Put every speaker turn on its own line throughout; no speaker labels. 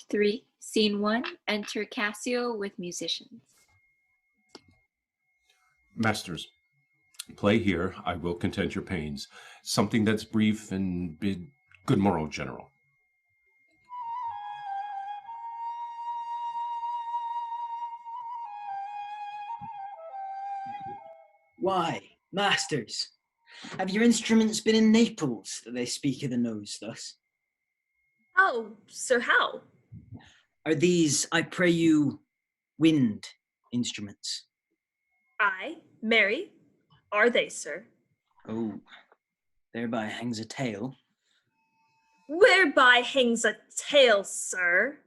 3, Scene 1. Enter Cassio with musicians.
Masters, play here, I will content your pains. Something that's brief and bid good morrow, General.
Why, masters, have your instruments been in Naples, that they speak of the nose thus?
Oh, sir, how?
Are these, I pray you, wind instruments?
Aye, marry, are they, sir?
Oh, thereby hangs a tale.
Whereby hangs a tale, sir?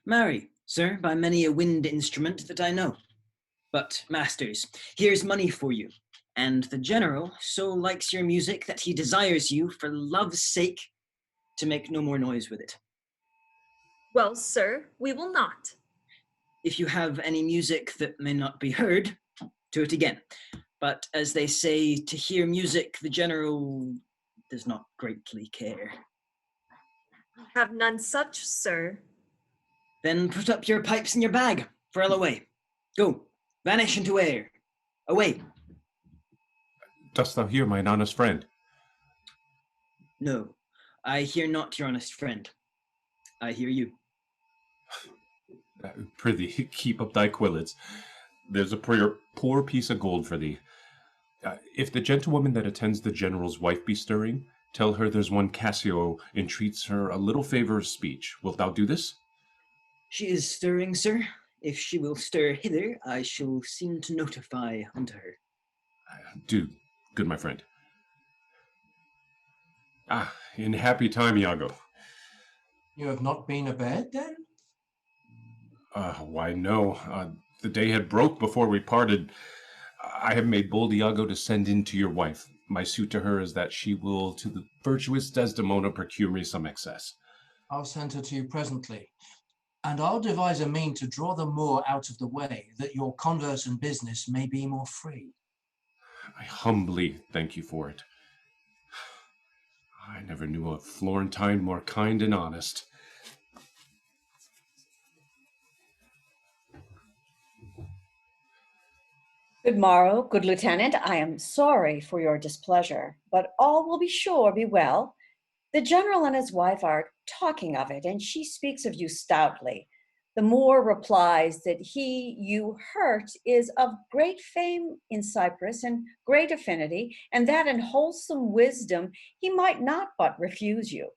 Marry, sir, by many a wind instrument that I know. But, masters, here's money for you, and the general so likes your music that he desires you, for love's sake, to make no more noise with it.
Well, sir, we will not.
If you have any music that may not be heard, do it again. But as they say, to hear music the general does not greatly care.
We have none such, sir.
Then put up your pipes in your bag, furl away. Go, vanish into air. Away.
Dost thou hear, mine honest friend?
No, I hear not your honest friend. I hear you.
Prithee, keep up thy quillets. There's a poor piece of gold for thee. If the gentlewoman that attends the general's wife be stirring, tell her there's one Cassio entreats her a little favor of speech. Wilt thou do this?
She is stirring, sir. If she will stir hither, I shall seem to notify unto her.
Do, good my friend. In happy time, Iago.
You have not been abed, then?
Why, no. The day had broke before we parted. I have made bold, Iago, to send in to your wife. My suit to her is that she will to the virtuous Desdemona procure me some excess.
I'll send her to you presently, and I'll devise a mean to draw the Moor out of the way, that your converse and business may be more free.
I humbly thank you for it. I never knew a Florentine more kind and honest.
Good morrow, good lieutenant. I am sorry for your displeasure, but all will be sure be well. The general and his wife are talking of it, and she speaks of you stoutly. The Moor replies that he you hurt is of great fame in Cyprus and great affinity, and that in wholesome wisdom he might not but refuse you.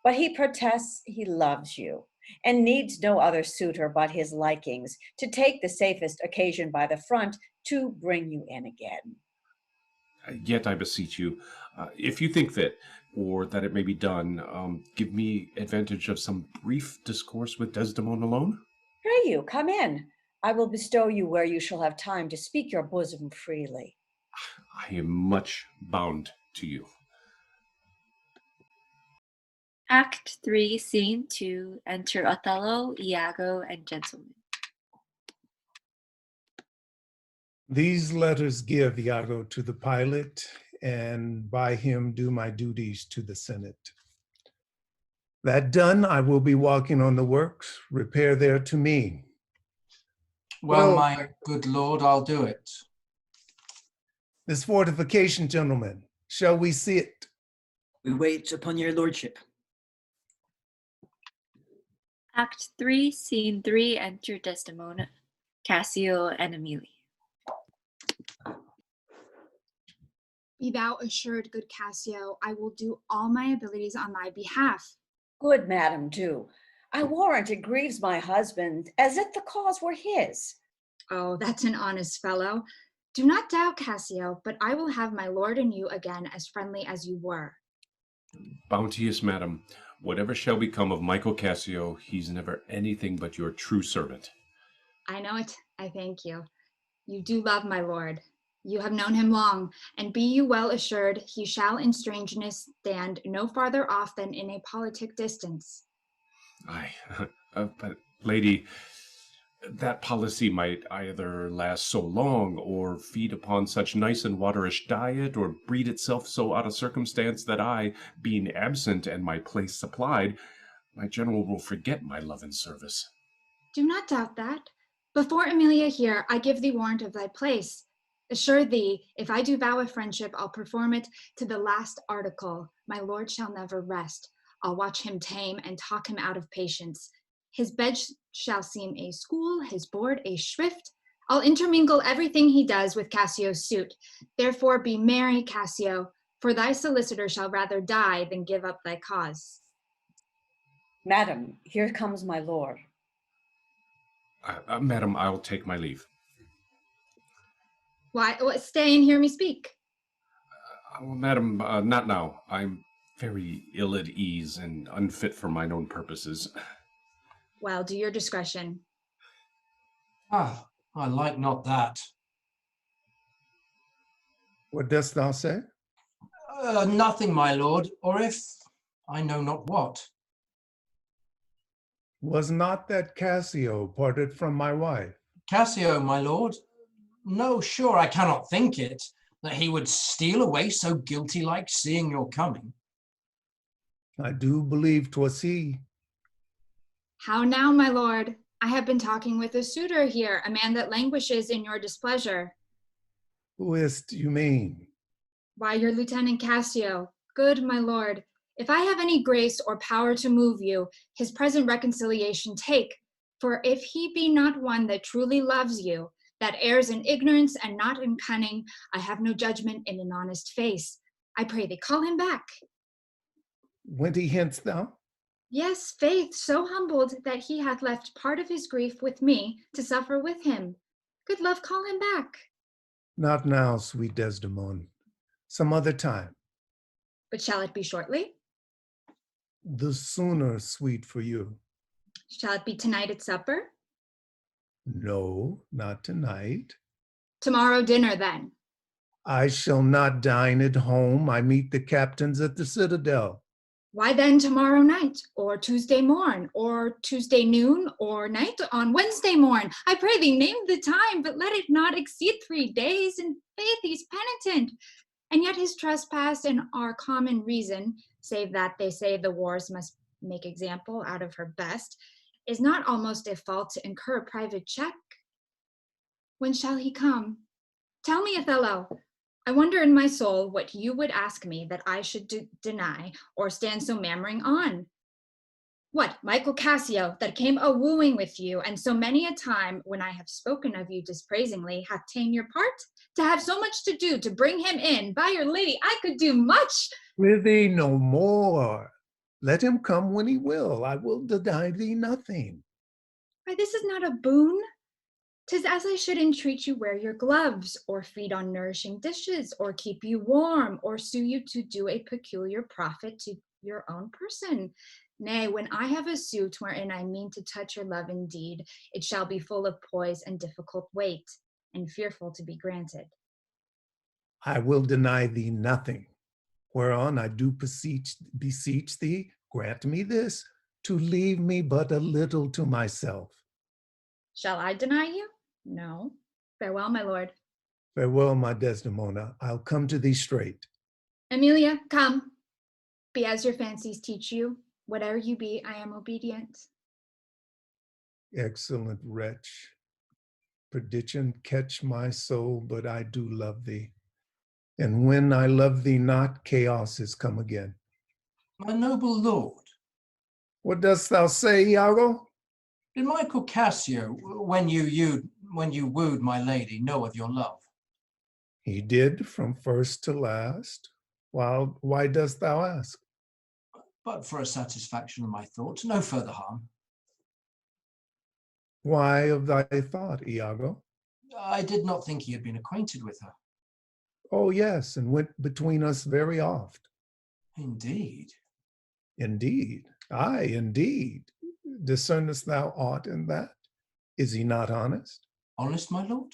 But he protests he loves you, and needs no other suitor but his likings to take the safest occasion by the front to bring you in again.
Yet I beseech you, if you think fit, or that it may be done, give me advantage of some brief discourse with Desdemona alone.
Pray you, come in. I will bestow you where you shall have time to speak your bosom freely.
I am much bound to you.
Act 3, Scene 2. Enter Othello, Iago, and gentlemen.
These letters give, Iago, to the pilot, and by him do my duties to the Senate. That done, I will be walking on the works. Repair there to me.
Well, my good lord, I'll do it.
This fortification, gentlemen, shall we see it?
We wait upon your lordship.
Act 3, Scene 3. Enter Desdemona, Cassio, and Emilia.
Be thou assured, good Cassio, I will do all my abilities on thy behalf.
Good madam, do. I warrant it grieves my husband, as if the cause were his.
Oh, that's an honest fellow. Do not doubt, Cassio, but I will have my lord and you again as friendly as you were.
Bounteous madam, whatever shall become of Michael Cassio, he's never anything but your true servant.
I know it, I thank you. You do love my lord. You have known him long, and be you well assured he shall in strangeness stand no farther off than in a politic distance.
Aye, but lady, that policy might either last so long, or feed upon such nice and waterish diet, or breed itself so out of circumstance that I, being absent and my place supplied, My general will forget my love and service.
Do not doubt that. Before Emilia here, I give thee warrant of thy place. Assure thee, if I do vow a friendship, I'll perform it to the last article. My lord shall never rest. I'll watch him tame and talk him out of patience. His bed shall seem a school, his board a shrift. I'll intermingle everything he does with Cassio's suit. Therefore be merry, Cassio, for thy solicitor shall rather die than give up thy cause.
Madam, here comes my lord.
Madam, I'll take my leave.
Why, stay and hear me speak.
Madam, not now. I'm very ill at ease and unfit for mine own purposes.
Well, do your discretion.
Ah, I like not that.
What dost thou say?
Nothing, my lord, or if I know not what.
Was not that Cassio parted from my wife?
Cassio, my lord? No, sure, I cannot think it, that he would steal away so guilty like, seeing your coming.
I do believe 'twas he.
How now, my lord? I have been talking with a suitor here, a man that languishes in your displeasure.
Who is't you mean?
Why, your Lieutenant Cassio. Good, my lord, if I have any grace or power to move you, his present reconciliation take. For if he be not one that truly loves you, that errs in ignorance and not in cunning, I have no judgment in an honest face. I pray thee, call him back.
Went he hence thou?
Yes, faith, so humbled that he hath left part of his grief with me to suffer with him. Good love, call him back.
Not now, sweet Desdemona. Some other time.
But shall it be shortly?
The sooner, sweet, for you.
Shall it be tonight at supper?
No, not tonight.
Tomorrow dinner, then.
I shall not dine at home. I meet the captains at the Citadel.
Why then tomorrow night, or Tuesday morn, or Tuesday noon, or night on Wednesday morn? I pray thee, name the time, but let it not exceed 3 days. In faith, he's penitent. And yet his trespass and our common reason, save that they say the wars must make example out of her best, is not almost a fault to incur a private check. When shall he come? Tell me, Othello. I wonder in my soul what you would ask me that I should deny or stand so mammering on. What, Michael Cassio, that came a-wooing with you, and so many a time, when I have spoken of you dispraisingly, hath ta'en your part? To have so much to do to bring him in, by your lady, I could do much.
Prithee, no more. Let him come when he will. I will deny thee nothing.
Why, this is not a boon. 'Tis as I should entreat you wear your gloves, or feed on nourishing dishes, or keep you warm, or sue you to do a peculiar profit to your own person. Nay, when I have a suit wherein I mean to touch your love indeed, it shall be full of poise and difficult weight, and fearful to be granted.
I will deny thee nothing. Whereon I do beseech thee, grant me this, to leave me but a little to myself.
Shall I deny you? No. Farewell, my lord.
Farewell, my Desdemona. I'll come to thee straight.
Emilia, come. Be as your fancies teach you. Whatever you be, I am obedient.
Excellent wretch. Perdition catch my soul, but I do love thee. And when I love thee not, chaos is come again.
My noble lord,
What dost thou say, Iago?
did Michael Cassio, when you wooed my lady, know of your love?
He did from first to last. Why dost thou ask?
But for a satisfaction of my thoughts, no further harm.
Why of thy thought, Iago?
I did not think he had been acquainted with her.
Oh, yes, and went between us very oft.
Indeed.
Indeed, aye, indeed. Discernest thou aught in that? Is he not honest?
Honest, my lord?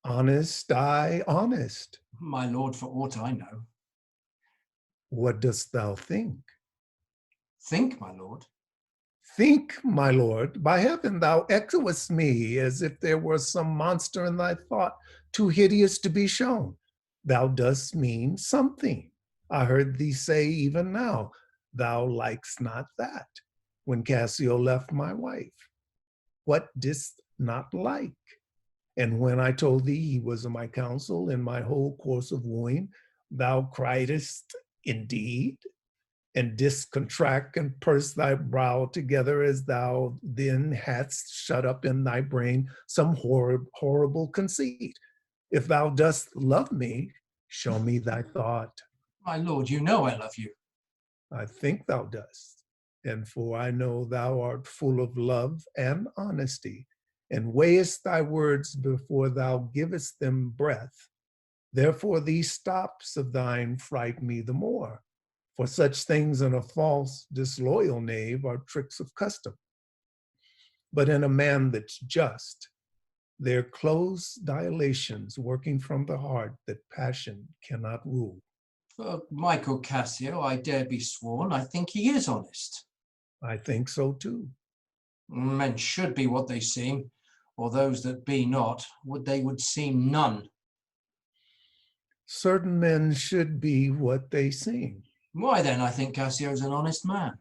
Honest, aye, honest.
My lord, for aught I know.
What dost thou think?
Think, my lord.
Think, my lord, by heaven, thou echoest me as if there were some monster in thy thought too hideous to be shown. Thou dost mean something. I heard thee say even now, thou likest not that, when Cassio left my wife. What didst not like? And when I told thee he was of my counsel in my whole course of wooing, thou criedest, indeed, and didst contract and purse thy brow together as thou then hadst shut up in thy brain some horrible conceit. If thou dost love me, show me thy thought.
My lord, you know I love you.
I think thou dost. And for I know thou art full of love and honesty, and weighest thy words before thou givest them breath. Therefore these stops of thine fright me the more. For such things in a false, disloyal knave are tricks of custom. But in a man that's just, they're close dilations working from the heart that passion cannot rule.
For Michael Cassio, I dare be sworn, I think he is honest.
I think so too.
Men should be what they seem, or those that be not, they would seem none.
Certain men should be what they seem.
Why then, I think Cassio's an honest man.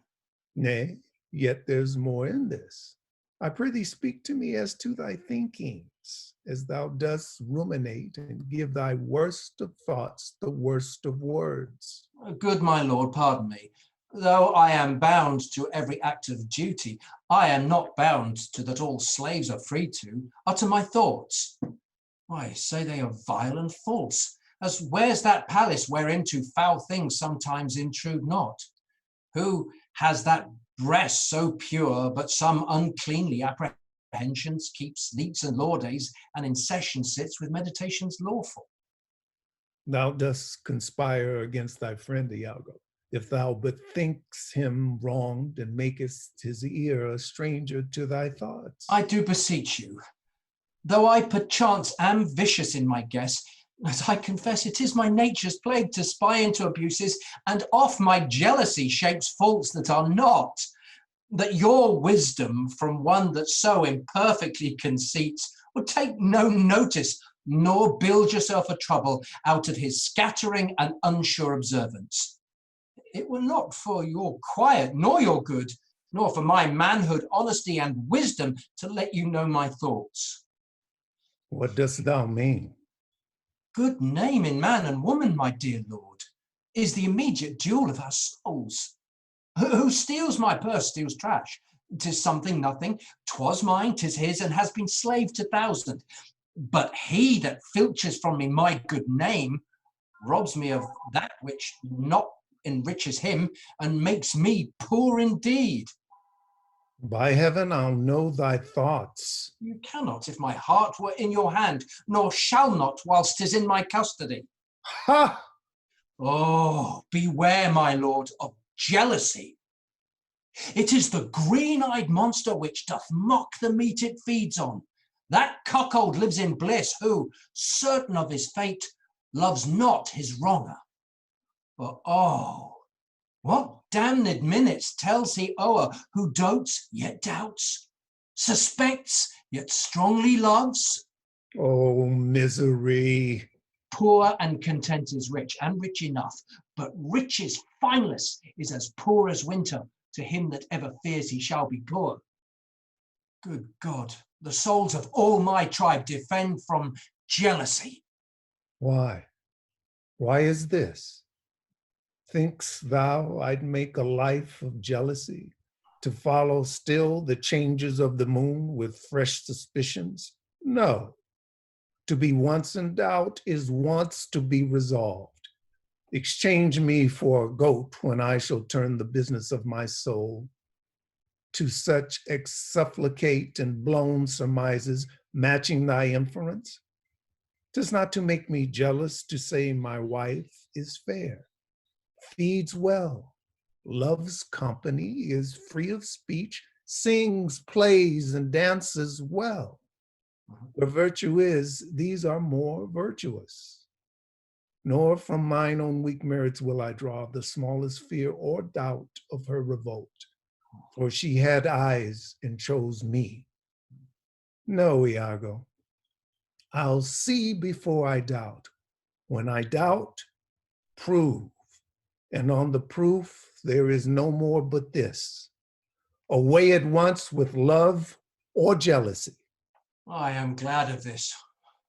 Nay, yet there's more in this. I prithee speak to me as to thy thinkings, as thou dost ruminate and give thy worst of thoughts the worst of words.
Good my lord, pardon me. Though I am bound to every act of duty, I am not bound to that all slaves are free to utter my thoughts. Why, say they are vile and false, as where's that palace whereinto foul things sometimes intrude not? Who has that breast so pure, but some uncleanly apprehensions keeps sleeps and law days, and in session sits with meditations lawful?
Thou dost conspire against thy friend Iago, if thou but thinks him wronged and makest his ear a stranger to thy thoughts.
I do beseech you, though I perchance am vicious in my guess, as I confess it is my nature's plague to spy into abuses, and oft my jealousy shapes faults that are not, that your wisdom from one that so imperfectly conceits would take no notice, nor build yourself a trouble out of his scattering and unsure observance. It were not for your quiet, nor your good, nor for my manhood, honesty, and wisdom to let you know my thoughts.
What dost thou mean?
Good name in man and woman, my dear lord, is the immediate duel of our souls. Who steals my purse steals trash. 'Tis something, nothing. 'Twas mine, 'tis his, and has been slave to thousand. But he that filches from me my good name robs me of that which not enriches him, and makes me poor indeed.
By heaven, I'll know thy thoughts.
You cannot if my heart were in your hand, nor shall not whilst 'tis in my custody.
Ha!
Oh, beware, my lord, of jealousy. It is the green-eyed monster which doth mock the meat it feeds on. That cuckold lives in bliss, who, certain of his fate, loves not his wronger. But oh, what damned minutes tells he o'er, who dotes yet doubts, suspects yet strongly loves?
Oh, misery.
Poor and content is rich, and rich enough, but riches fineless is as poor as winter to him that ever fears he shall be poor. Good God, the souls of all my tribe defend from jealousy.
Why? Why is this? Think'st thou I'd make a life of jealousy, to follow still the changes of the moon with fresh suspicions? No. To be once in doubt is once to be resolved. Exchange me for a goat when I shall turn the business of my soul to such exsufflicate and blown surmises, matching thy inference. 'Tis not to make me jealous to say my wife is fair, feeds well, loves company, is free of speech, sings, plays, and dances well. Where virtue is, these are more virtuous. Nor from mine own weak merits will I draw the smallest fear or doubt of her revolt, for she had eyes and chose me. No, Iago, I'll see before I doubt. When I doubt, prove. And on the proof, there is no more but this: away at once with love or jealousy.
I am glad of this.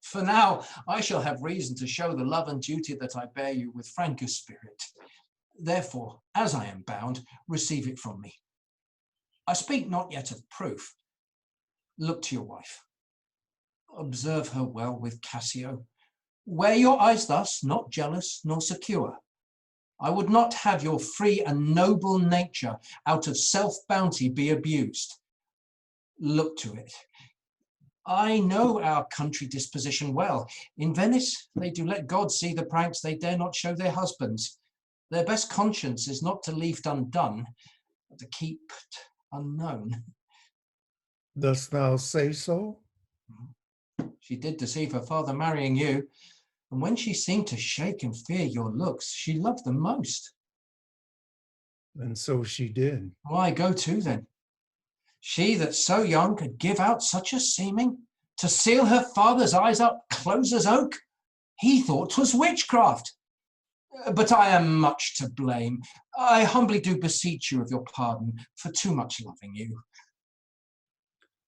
For now, I shall have reason to show the love and duty that I bear you with franker spirit. Therefore, as I am bound, receive it from me. I speak not yet of proof. Look to your wife. Observe her well with Cassio. Wear your eyes thus, not jealous nor secure. I would not have your free and noble nature out of self-bounty be abused. Look to it. I know our country disposition well. In Venice, they do let God see the pranks they dare not show their husbands. Their best conscience is not to leave undone, but to keep unknown.
Dost thou say so?
She did deceive her father marrying you, and when she seemed to shake and fear your looks, she loved them most.
And so she did.
Why, go to then. She that so young could give out such a seeming, to seal her father's eyes up close as oak, he thought 'twas witchcraft. But I am much to blame. I humbly do beseech you of your pardon for too much loving you.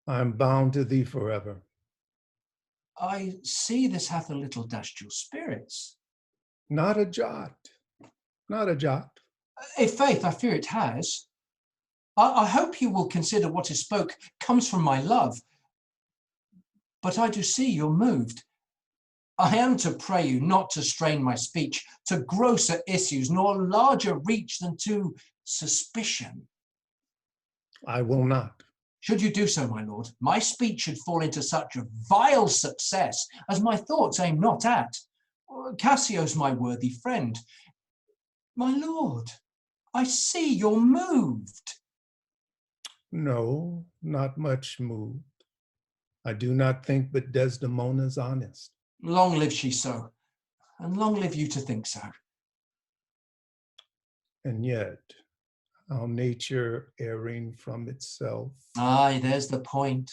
I am bound to thee forever.
I see this hath a little dashed your spirits.
Not a jot, not a jot.
Faith, I fear it has. I hope you will consider what is spoke comes from my love. But I do see you're moved. I am to pray you not to strain my speech to grosser issues, nor larger reach than to suspicion.
I will not.
Should you do so, my lord, my speech should fall into such a vile success as my thoughts aim not at. Cassio's my worthy friend. My lord, I see you're moved.
No, not much moved. I do not think but Desdemona's honest.
Long live she so, and long live you to think so.
And yet, our nature erring from itself.
Aye, there's the point.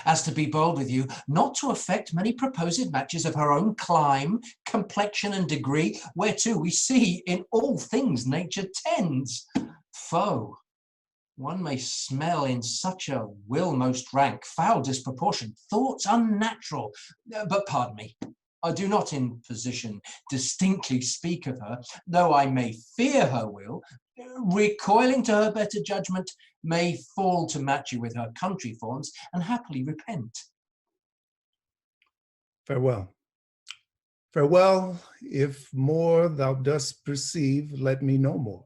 As to be bold with you, not to affect many proposed matches of her own clime, complexion, and degree, whereto we see in all things nature tends. Foe, one may smell in such a will most rank, foul disproportion, thoughts unnatural. But pardon me, I do not in position distinctly speak of her, though I may fear her will, recoiling to her better judgment, may fall to match you with her country forms, and happily repent.
Farewell. Farewell, if more thou dost perceive, let me know more.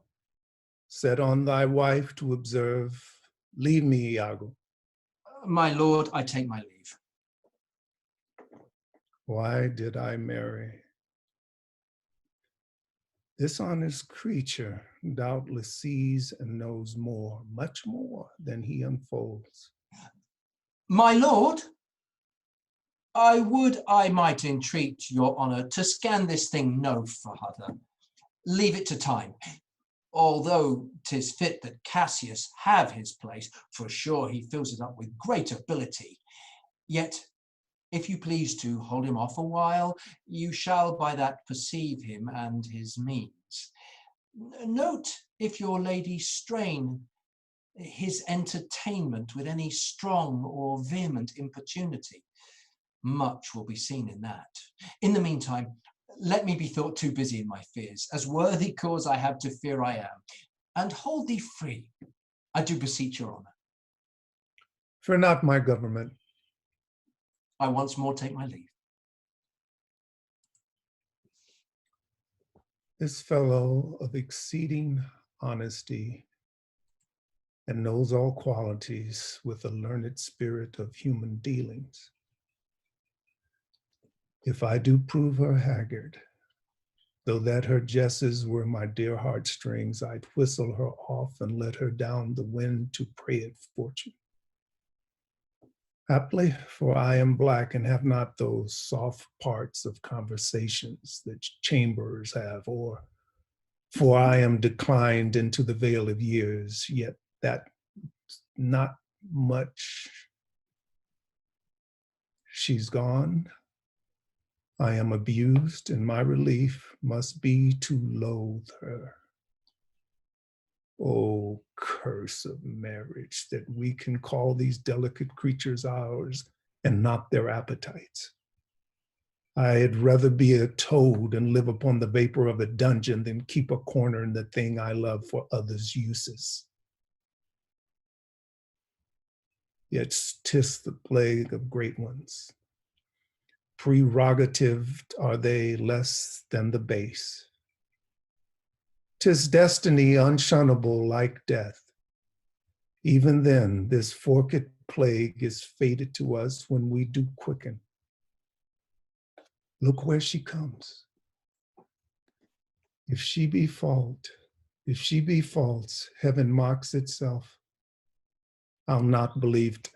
Set on thy wife to observe. Leave me, Iago.
My lord, I take my leave.
Why did I marry? This honest creature doubtless sees and knows more, much more than he unfolds.
My lord, I would I might entreat your honor to scan this thing no farther. Leave it to time. Although 'tis fit that Cassius have his place, for sure he fills it up with great ability. Yet, if you please to hold him off a while, you shall by that perceive him and his means. Note if your lady strain his entertainment with any strong or vehement importunity. Much will be seen in that. In the meantime, let me be thought too busy in my fears, as worthy cause I have to fear I am, and hold thee free. I do beseech your honor.
Fear not my government.
I once more take my leave.
This fellow of exceeding honesty and knows all qualities with a learned spirit of human dealings. If I do prove her haggard, though that her jesses were my dear heartstrings, I'd whistle her off and let her down the wind to prey at fortune. Haply, for I am black and have not those soft parts of conversations that chamberers have, or for I am declined into the vale of years, yet that not much. She's gone. I am abused, and my relief must be to loathe her. Oh, curse of marriage, that we can call these delicate creatures ours and not their appetites. I'd rather be a toad and live upon the vapor of a dungeon than keep a corner in the thing I love for others' uses. Yet 'tis the plague of great ones. Prerogative are they less than the base. 'Tis destiny unshunnable like death. Even then, this forked plague is fated to us when we do quicken. Look where she comes. If she be false, heaven mocks itself. I'll not believe 't.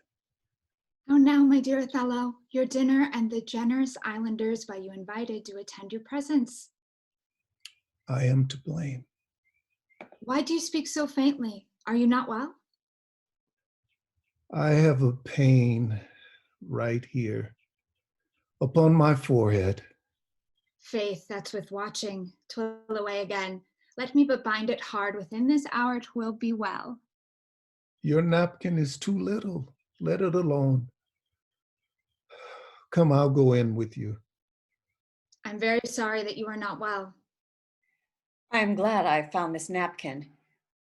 Oh, now, my dear Othello, your dinner and the generous islanders by you invited do attend your presence.
I am to blame.
Why do you speak so faintly? Are you not well?
I have a pain right here upon my forehead.
Faith, that's with watching. 'Twill away again. Let me but bind it hard. Within this hour 'twill be well.
Your napkin is too little. Let it alone. Come, I'll go in with you.
I'm very sorry that you are not well.
I am glad I found this napkin.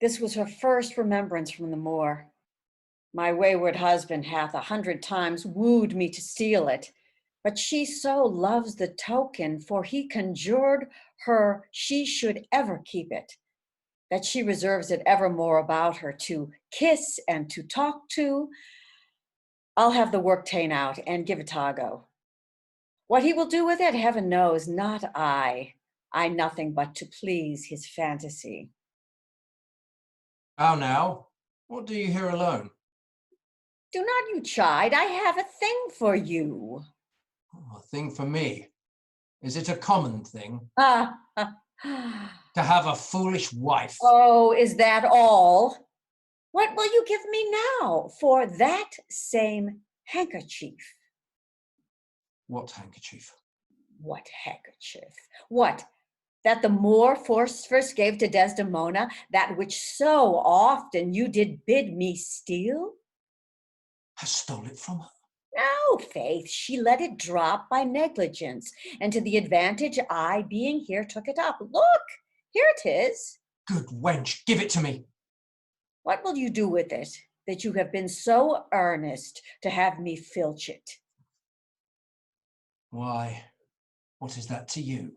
This was her first remembrance from the moor. My wayward husband hath 100 times wooed me to steal it, but she so loves the token, for he conjured her she should ever keep it, that she reserves it evermore about her to kiss and to talk to. I'll have the work ta'en out and give it to Iago. What he will do with it, heaven knows, not I. I nothing but to please his fantasy.
How now? What do you here alone?
Do not you chide, I have a thing for you.
Oh, a thing for me. Is it a common thing
Ah,
to have a foolish wife?
oh, is that all? What will you give me now for that same handkerchief?
What handkerchief?
What handkerchief? What, that the Moor first gave to Desdemona, that which so often you did bid me steal?
I stole it from her.
No, faith, she let it drop by negligence, and to the advantage I, being here, took it up. Look, here it is.
Good wench, give it to me.
What will you do with it, that you have been so earnest to have me filch it?
Why, what is that to you?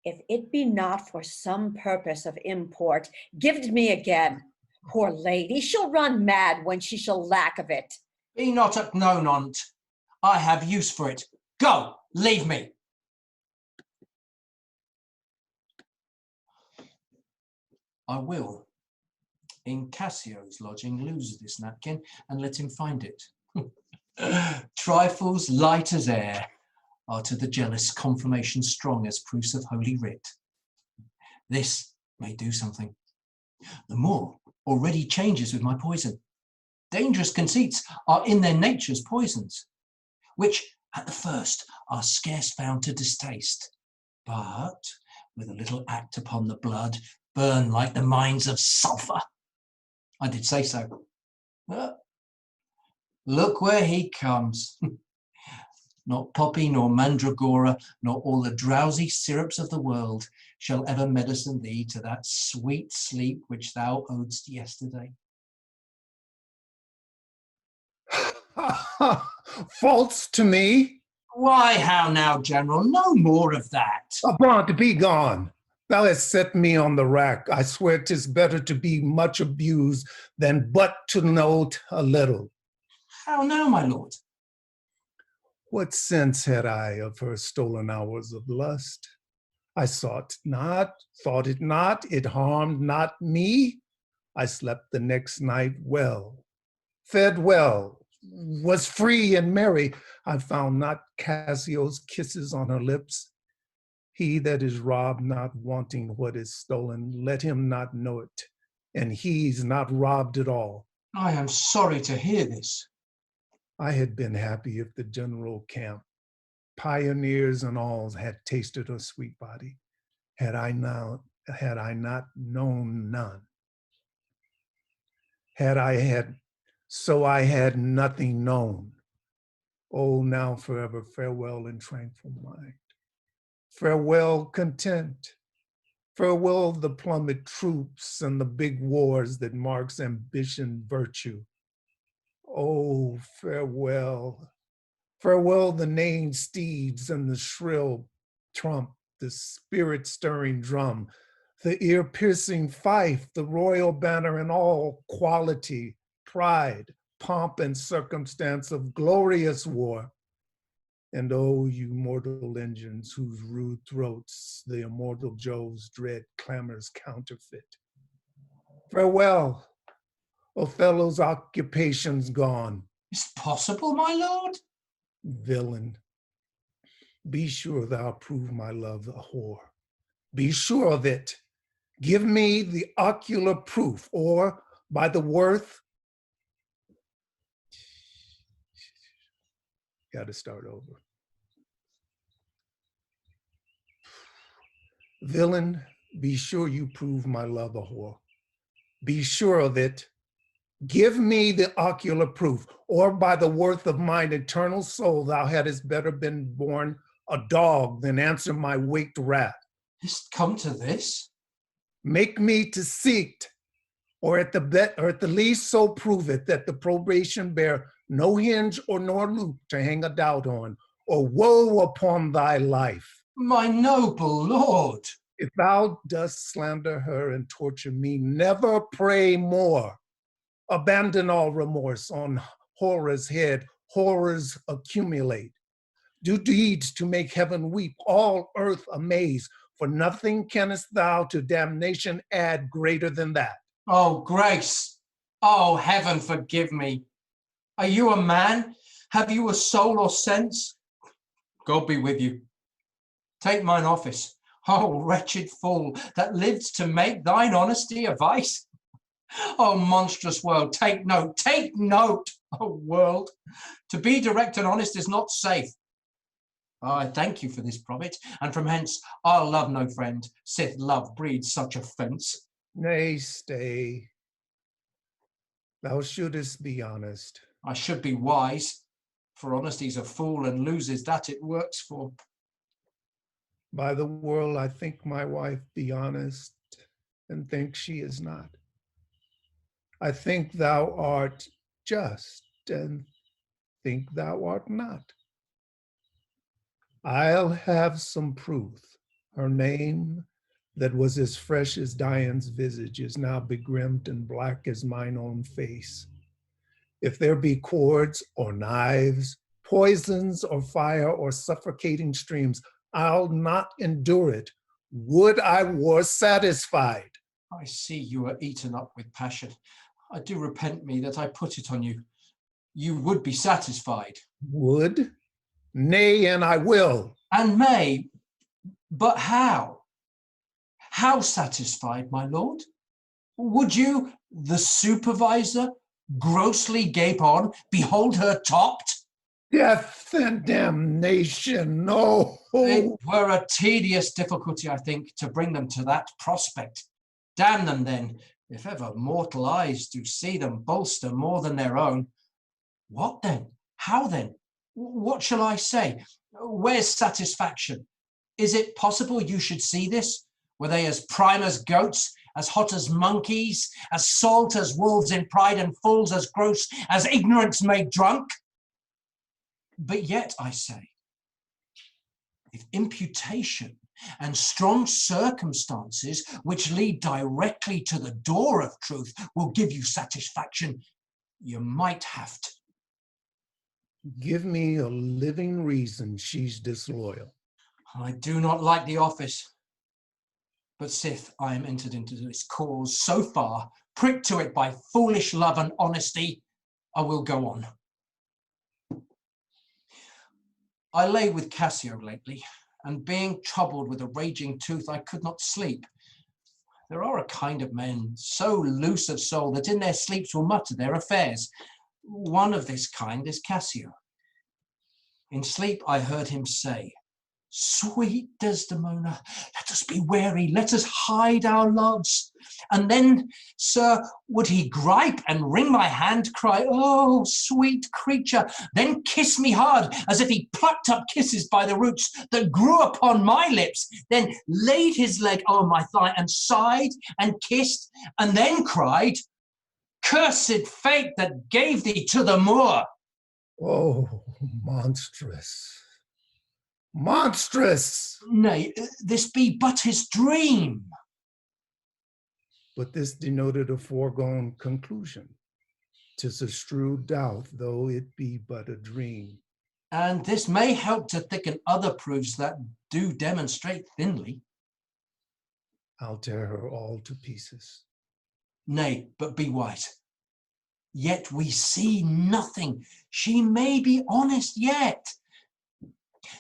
If it be not for some purpose of import, give it me again. Poor lady, she'll run mad when she shall lack of it.
Be not known on't. I have use for it. Go, leave me. I will, in Cassio's lodging, lose this napkin and let him find it. Trifles light as air are to the jealous confirmation strong as proofs of holy writ. This may do something. The Moor already changes with my poison. Dangerous conceits are in their natures poisons, which at the first are scarce found to distaste, but with a little act upon the blood, burn like the mines of sulphur. I did say so. Look where he comes. Not poppy, nor mandragora, nor all the drowsy syrups of the world shall ever medicine thee to that sweet sleep which thou owedst yesterday.
False to me?
Why, how now, General? No more of that.
Avaunt, be gone. Thou hast set me on the rack. I swear 'tis better to be much abused than but to note a little.
How now, my lord?
What sense had I of her stolen hours of lust? I sought not, thought it not, it harmed not me. I slept the next night well, fed well, was free and merry. I found not Cassio's kisses on her lips. He that is robbed not wanting what is stolen, let him not know it, and he's not robbed at all.
I am sorry to hear this.
I had been happy if the general camp, pioneers and all, had tasted her sweet body. Had I not known none. so I had nothing known. Oh, now forever, farewell and tranquil mind. Farewell, content. Farewell, the plummet troops and the big wars that marks ambition, virtue. Oh, farewell. Farewell, the neighing steeds and the shrill trump, the spirit-stirring drum, the ear-piercing fife, the royal banner in all quality, pride, pomp, and circumstance of glorious war. And oh, you mortal engines whose rude throats the immortal Jove's dread clamors counterfeit. Farewell, Othello's occupation's gone.
Is it possible, my lord?
Villain, be sure thou prove my love a whore. Be sure of it. Give me the ocular proof, or by the worth. Got to start over. Villain, be sure you prove my love a whore. Be sure of it. Give me the ocular proof, or by the worth of mine eternal soul, thou hadst better been born a dog than answer my waked wrath.
It's come to this?
Make me to seek't, or at the least so prove it that the probation bear no hinge or nor loop to hang a doubt on, or woe upon thy life.
My noble lord.
If thou dost slander her and torture me, never pray more. Abandon all remorse. On horror's head, horrors accumulate. Do deeds to make heaven weep, all earth amaze, for nothing canst thou to damnation add greater than that.
Oh, grace. Oh, heaven forgive me. Are you a man? Have you a soul or sense? God be with you. Take mine office. Oh, wretched fool, that lived to make thine honesty a vice. Oh, monstrous world, take note, take note. Oh, world, to be direct and honest is not safe. I thank you for this profit, and from hence I'll love no friend, sith love breeds such offence.
Nay, stay. Thou shouldest be honest.
I should be wise, for honesty's a fool and loses that it works for.
By the world, I think my wife be honest, and think she is not. I think thou art just, and think thou art not. I'll have some proof. Her name, that was as fresh as Dian's visage, is now begrimed and black as mine own face. If there be cords or knives, poisons or fire or suffocating streams, I'll not endure it. Would I were satisfied.
I see you are eaten up with passion. I do repent me that I put it on you. You would be satisfied.
Would? Nay, and I will.
And may, but how? How satisfied, my lord? Would you, the supervisor, grossly gape on, behold her topped?
Death and damnation, no.
It were a tedious difficulty, I think, to bring them to that prospect. Damn them then, if ever mortal eyes do see them bolster more than their own. What then? How then? What shall I say? Where's satisfaction? Is it possible you should see this? Were they as prime as goats, as hot as monkeys, as salt as wolves in pride, and fools as gross as ignorance made drunk? But yet, I say, if imputation and strong circumstances which lead directly to the door of truth will give you satisfaction, you might have to.
Give me a living reason she's disloyal.
I do not like the office, but sith I am entered into this cause so far, pricked to it by foolish love and honesty, I will go on. I lay with Cassio lately, and being troubled with a raging tooth, I could not sleep. There are a kind of men so loose of soul that in their sleeps will mutter their affairs. One of this kind is Cassio. In sleep I heard him say, Sweet Desdemona, let us be wary, let us hide our loves. And then, sir, would he gripe and wring my hand, cry, oh, sweet creature, then kiss me hard, as if he plucked up kisses by the roots that grew upon my lips, then laid his leg over my thigh and sighed and kissed, and then cried, cursed fate that gave thee to the Moor.
Oh, monstrous. Monstrous!
Nay, this be but his dream.
But this denoted a foregone conclusion. 'Tis a shrewd doubt, though it be but a dream.
And this may help to thicken other proofs that do demonstrate thinly.
I'll tear her all to pieces.
Nay, but be wise. Yet we see nothing. She may be honest yet.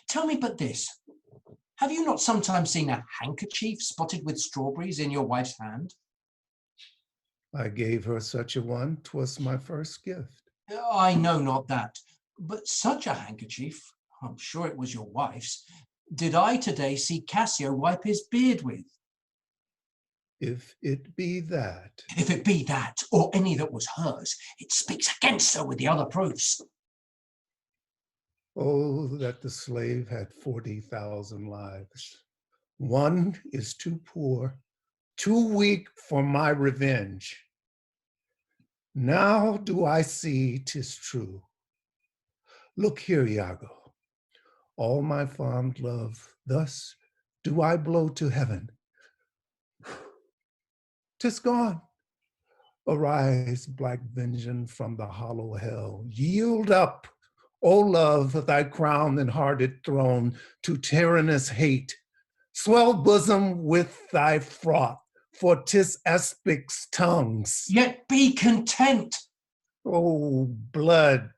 Tell me but this. Have you not sometimes seen a handkerchief spotted with strawberries in your wife's hand?
I gave her such a one, 'twas my first gift.
I know not that, but such a handkerchief, I'm sure it was your wife's, did I today see Cassio wipe his beard with.
If it be that.
If it be that, or any that was hers, it speaks against her with the other proofs.
Oh, that the slave had 40,000 lives. One is too poor, too weak for my revenge. Now do I see 'tis true. Look here, Iago. All my fond love, thus do I blow to heaven. 'Tis gone. Arise, black vengeance from the hollow hell. Yield up, O love, thy crown and hearted throne to tyrannous hate. Swell bosom with thy froth, for 'tis aspic's tongues.
Yet be content.
Oh, blood,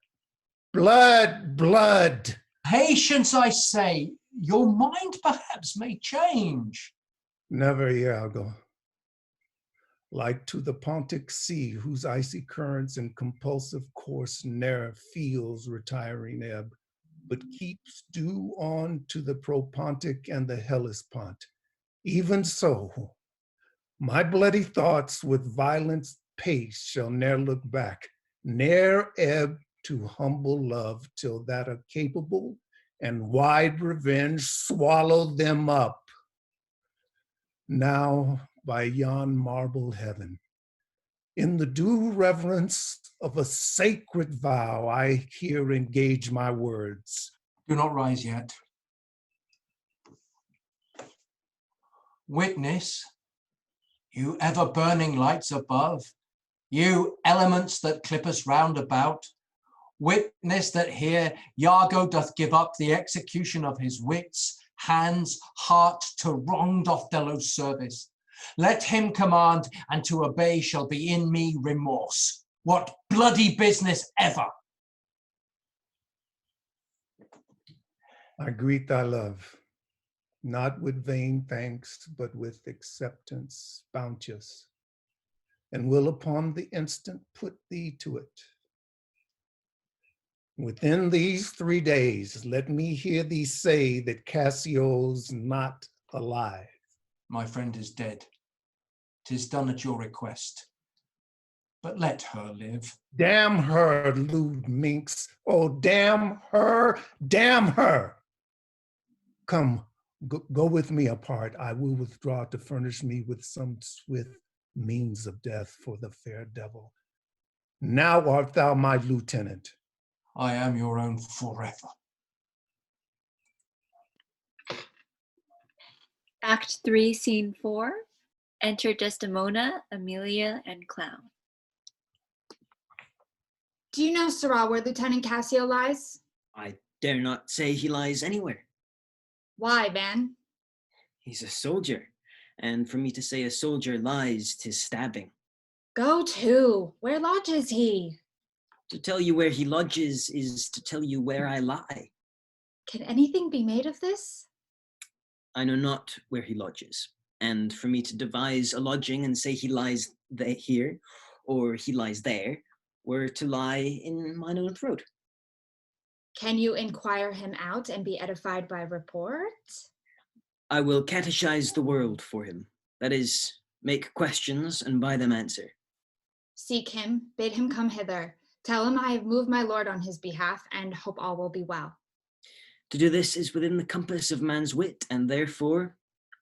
blood, blood.
Patience, I say. Your mind perhaps may change.
Never, Iago. Like to the Pontic Sea, whose icy currents and compulsive course ne'er feels retiring ebb, but keeps due on to the Propontic and the Hellespont. Even so, my bloody thoughts with violence pace shall ne'er look back, ne'er ebb to humble love till that a capable and wide revenge swallow them up. Now, by yon marble heaven, in the due reverence of a sacred vow, I here engage my words.
Do not rise yet. Witness, you ever-burning lights above, you elements that clip us round about, witness that here Iago doth give up the execution of his wits, hands, heart to wronged Othello's service. Let him command, and to obey shall be in me remorse. What bloody business ever!
I greet thy love, not with vain thanks, but with acceptance bounteous, and will upon the instant put thee to it. Within these 3 days, let me hear thee say that Cassio's not alive.
My friend is dead. 'Tis done at your request. But let her live.
Damn her, lewd minx. Oh, damn her, damn her. Come, go with me apart. I will withdraw to furnish me with some swift means of death for the fair devil. Now art thou my lieutenant.
I am your own forever.
Act 3, Scene 4. Enter Desdemona, Amelia, and Clown.
Do you know, Sirrah, where Lieutenant Cassio lies?
I dare not say he lies anywhere.
Why, Van?
He's a soldier, and for me to say a soldier lies, 'tis stabbing.
Go to. Where lodges he?
To tell you where he lodges is to tell you where I lie.
Can anything be made of this?
I know not where he lodges, and for me to devise a lodging and say he lies here, or he lies there, were to lie in mine own throat.
Can you inquire him out and be edified by report?
I will catechize the world for him. That is, make questions and by them answer.
Seek him, bid him come hither. Tell him I have moved my lord on his behalf and hope all will be well.
To do this is within the compass of man's wit, and therefore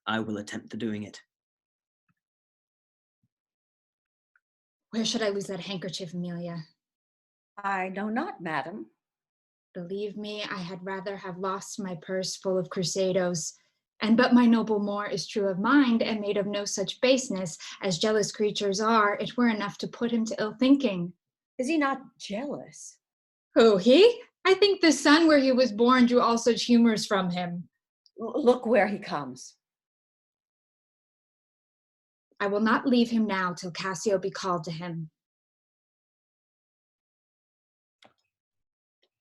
I will attempt the doing it.
Where should I lose that handkerchief, Amelia?
I know not, madam.
Believe me, I had rather have lost my purse full of crusados. And but my noble Moor is true of mind and made of no such baseness as jealous creatures are, it were enough to put him to ill thinking.
Is he not jealous?
Who, he? I think the son where he was born drew all such humors from him.
Look where he comes.
I will not leave him now till Cassio be called to him.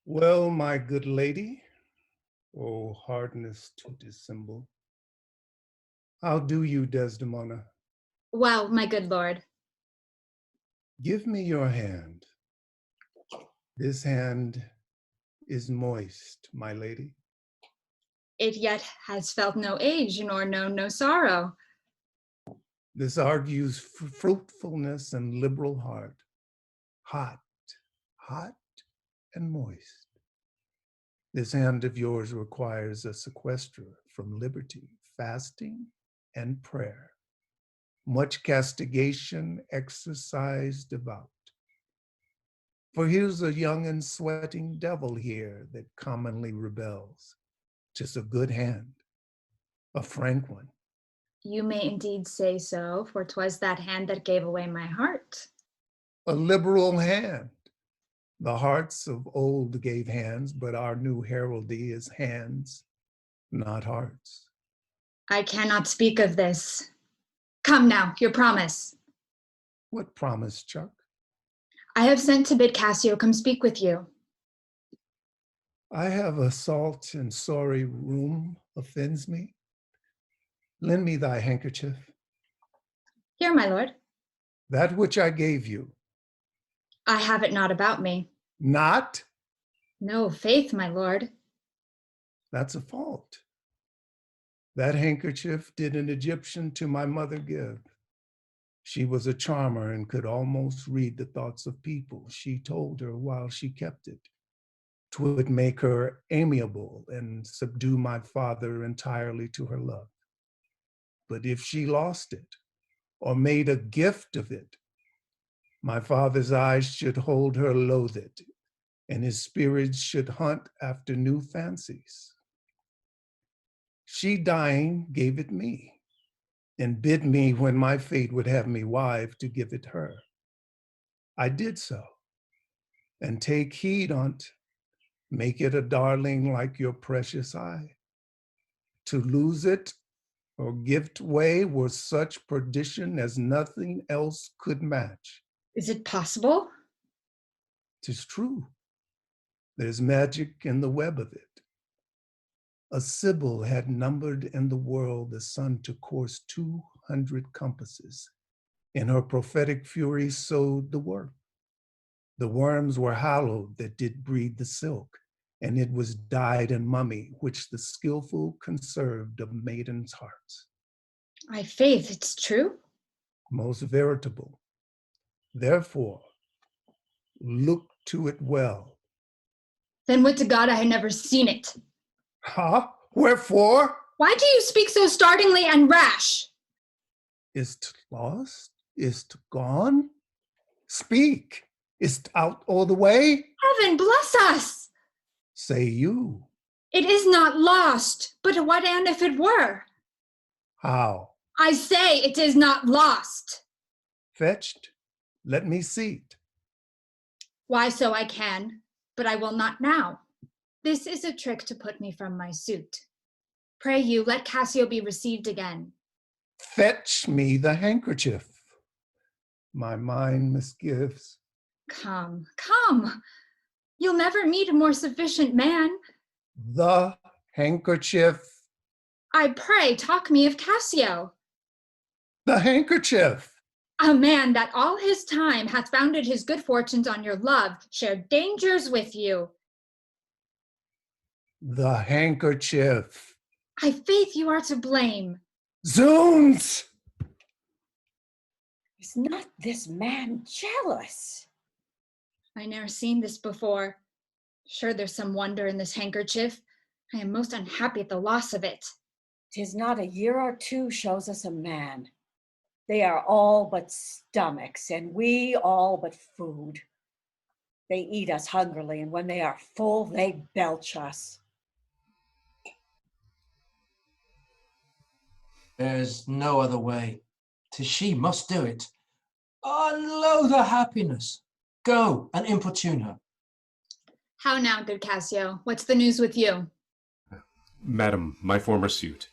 Well, my good lady, oh hardness to dissemble. How do you, Desdemona?
Well, my good lord.
Give me your hand. This hand is moist, my lady.
It yet has felt no age, nor known no sorrow.
This argues fruitfulness and liberal heart. Hot, hot and moist. This hand of yours requires a sequester from liberty, fasting, and prayer. Much castigation, exercise devout. For here's a young and sweating devil here that commonly rebels. 'Tis a good hand, a frank one.
You may indeed say so, for 'twas that hand that gave away my heart.
A liberal hand. The hearts of old gave hands, but our new heraldry is hands, not hearts.
I cannot speak of this. Come now, your promise.
What promise, Chuck?
I have sent to bid Cassio come speak with you.
I have a salt and sorry room offends me. Lend me thy handkerchief.
Here, my lord.
That which I gave you.
I have it not about me.
Not?
No, faith, my lord.
That's a fault. That handkerchief did an Egyptian to my mother give. She was a charmer and could almost read the thoughts of people. She told her while she kept it. 'Twould make her amiable and subdue my father entirely to her love. But if she lost it or made a gift of it, my father's eyes should hold her loathed, and his spirits should hunt after new fancies. She dying gave it me, and bid me when my fate would have me wife to give it her. I did so, and take heed on't, make it a darling like your precious eye. To lose it or give't way were such perdition as nothing else could match.
Is it possible?
'Tis true. There's magic in the web of it. A Sibyl had numbered in the world the sun to course 200 compasses. In her prophetic fury sowed the work. The worms were hallowed that did breed the silk, and it was dyed in mummy, which the skillful conserved of maidens' hearts.
My faith, it's true.
Most veritable. Therefore, look to it well.
Then would to God I had never seen it.
Ha! Wherefore?
Why do you speak so startlingly and rash?
Is't lost? Is't gone? Speak. Is't out all the way?
Heaven bless us!
Say you.
It is not lost, but what and if it were?
How?
I say it is not lost.
Fetched? Let me see't.
Why so I can, but I will not now. This is a trick to put me from my suit. Pray you, let Cassio be received again.
Fetch me the handkerchief. My mind misgives.
Come, come. You'll never meet a more sufficient man.
The handkerchief.
I pray, talk me of Cassio.
The handkerchief.
A man that all his time hath founded his good fortunes on your love, shared dangers with you.
The handkerchief.
I faith you are to blame.
Zounds!
Is not this man jealous?
I ne'er seen this before. Sure there's some wonder in this handkerchief. I am most unhappy at the loss of it.
'Tis not a year or two shows us a man. They are all but stomachs, and we all but food. They eat us hungrily, and when they are full, they belch us.
There's no other way. 'Tis she must do it. Unload her happiness. Go and importune her.
How now, good Cassio? What's the news with you?
Madam, my former suit,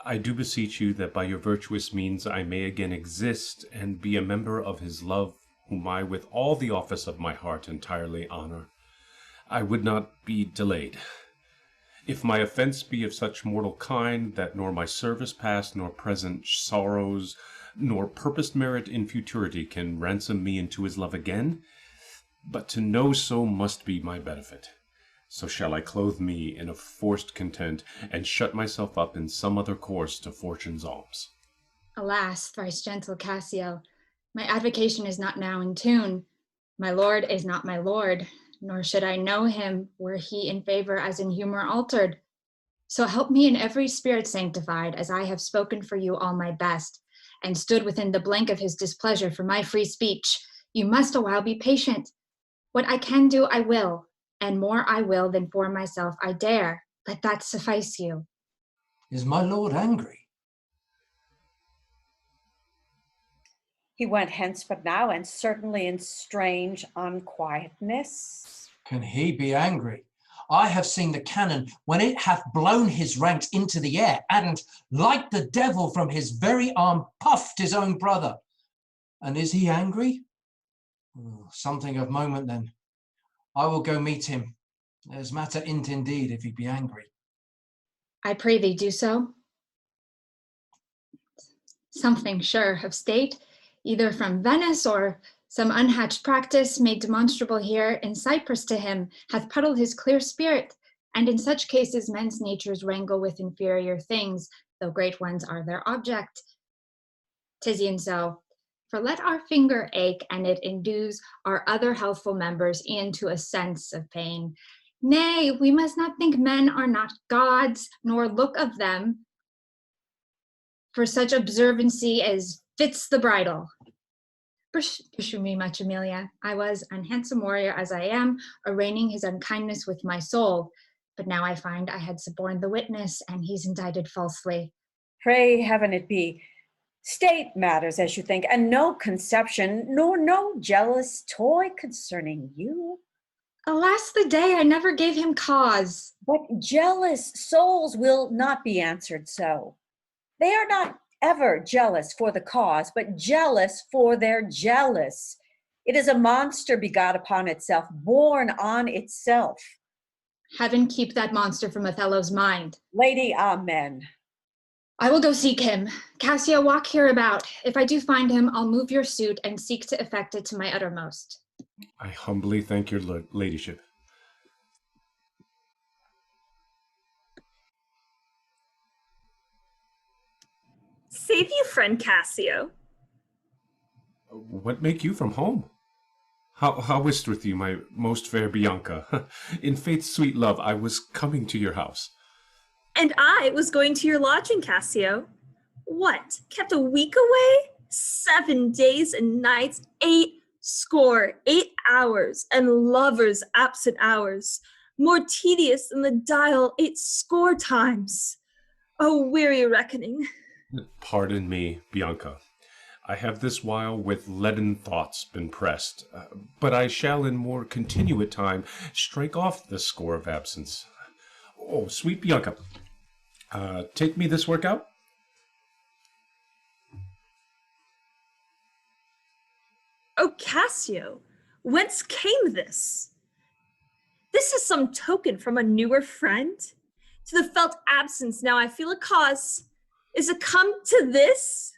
I do beseech you that by your virtuous means I may again exist and be a member of his love, whom I with all the office of my heart entirely honor. I would not be delayed. If my offense be of such mortal kind that nor my service past nor present sorrows nor purposed merit in futurity can ransom me into his love again, but to know so must be my benefit. So shall I clothe me in a forced content, and shut myself up in some other course to fortune's alms.
Alas, thrice gentle Cassio, my advocation is not now in tune. My lord is not my lord, nor should I know him were he in favor as in humor altered. So help me in every spirit sanctified, as I have spoken for you all my best, and stood within the blank of his displeasure for my free speech. You must awhile be patient. What I can do, I will, and more I will than for myself I dare. Let that suffice you.
Is my lord angry?
He went hence but now, and certainly in strange unquietness.
Can he be angry? I have seen the cannon when it hath blown his ranks into the air, and, like the devil from his very arm, puffed his own brother. And is he angry? Oh, something of moment then. I will go meet him. There's matter in't indeed if he be angry.
I pray thee do so. Something sure of state, either from Venice or some unhatched practice made demonstrable here in Cyprus to him, hath puddled his clear spirit, and in such cases men's natures wrangle with inferior things, though great ones are their object. 'Tis e'en so, for let our finger ache, and it endues our other healthful members into a sense of pain. Nay, we must not think men are not gods, nor look of them for such observancy as fits the bridal. Pursue me much, Amelia. I was, unhandsome warrior as I am, arraigning his unkindness with my soul. But now I find I had suborned the witness, and he's indicted falsely.
Pray heaven it be state matters as you think, and no conception, nor no jealous toy concerning you.
Alas the day, I never gave him cause.
But jealous souls will not be answered so. They are not ever jealous for the cause, but jealous for their jealous. It is a monster begot upon itself, born on itself.
Heaven keep that monster from Othello's mind.
Lady, amen.
I will go seek him. Cassio, walk hereabout. If I do find him, I'll move your suit and seek to effect it to my uttermost.
I humbly thank your ladyship.
Save you, friend Cassio.
What make you from home? How wist with you, my most fair Bianca? In faith's sweet love, I was coming to your house.
And I was going to your lodging, Cassio. What, kept a week away? 7 days and nights, 8 hours, and lovers' absent hours, more tedious than the dial 8 score times. Oh, weary reckoning.
Pardon me, Bianca. I have this while with leaden thoughts been pressed, but I shall in more continuate time strike off the score of absence. Oh, sweet Bianca, take me this work out.
Oh, Cassio, whence came this? This is some token from a newer friend? To the felt absence now I feel a cause. Is it come to this?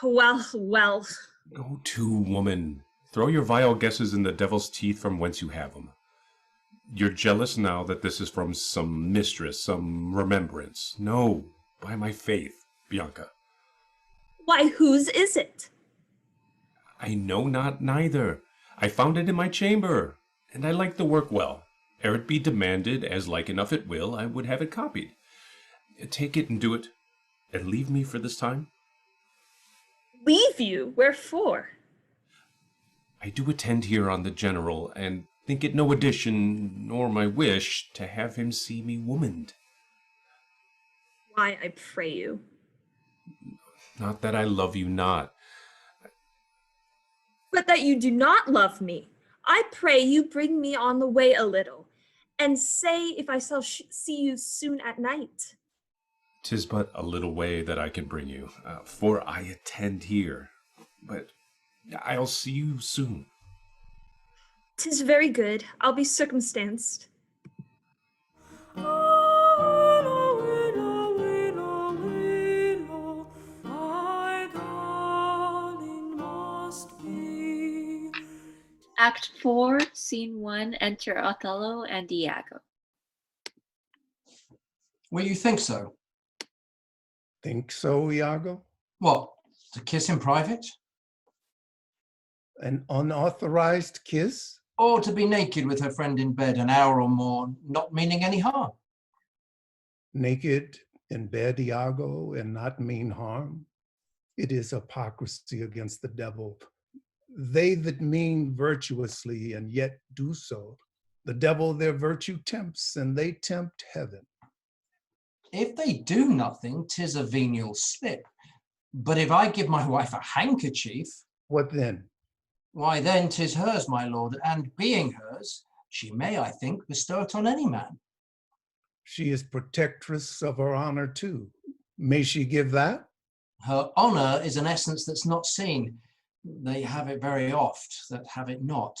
Well, well.
Go to, woman. Throw your vile guesses in the devil's teeth from whence you have them. You're jealous now that this is from some mistress, some remembrance. No, by my faith, Bianca.
Why, whose is it?
I know not neither. I found it in my chamber, and I like the work well. Ere it be demanded, as like enough it will, I would have it copied. Take it and do it, and leave me for this time.
Leave you? Wherefore?
I do attend here on the general, and think it no addition, nor my wish, to have him see me womaned.
Why, I pray you.
Not that I love you not.
But that you do not love me. I pray you bring me on the way a little, and say if I shall see you soon at night.
'Tis but a little way that I can bring you, for I attend here. But I'll see you soon.
'Tis very good. I'll be circumstanced.
Act 4, Scene 1, enter Othello and Iago.
Well, you think so?
Think so, Iago?
What, to kiss in private?
An unauthorized kiss?
Or to be naked with her friend in bed an hour or more, not meaning any harm?
Naked in bed, Iago, and not mean harm? It is hypocrisy against the devil. They that mean virtuously and yet do so, the devil their virtue tempts, and they tempt heaven.
If they do nothing, 'tis a venial slip. But if I give my wife a handkerchief,
What then?
why then 'tis hers, my lord, and being hers, she may, I think, bestow it on any man.
She is protectress of her honor too. May she give that?
Her honor is an essence that's not seen. They have it very oft that have it not.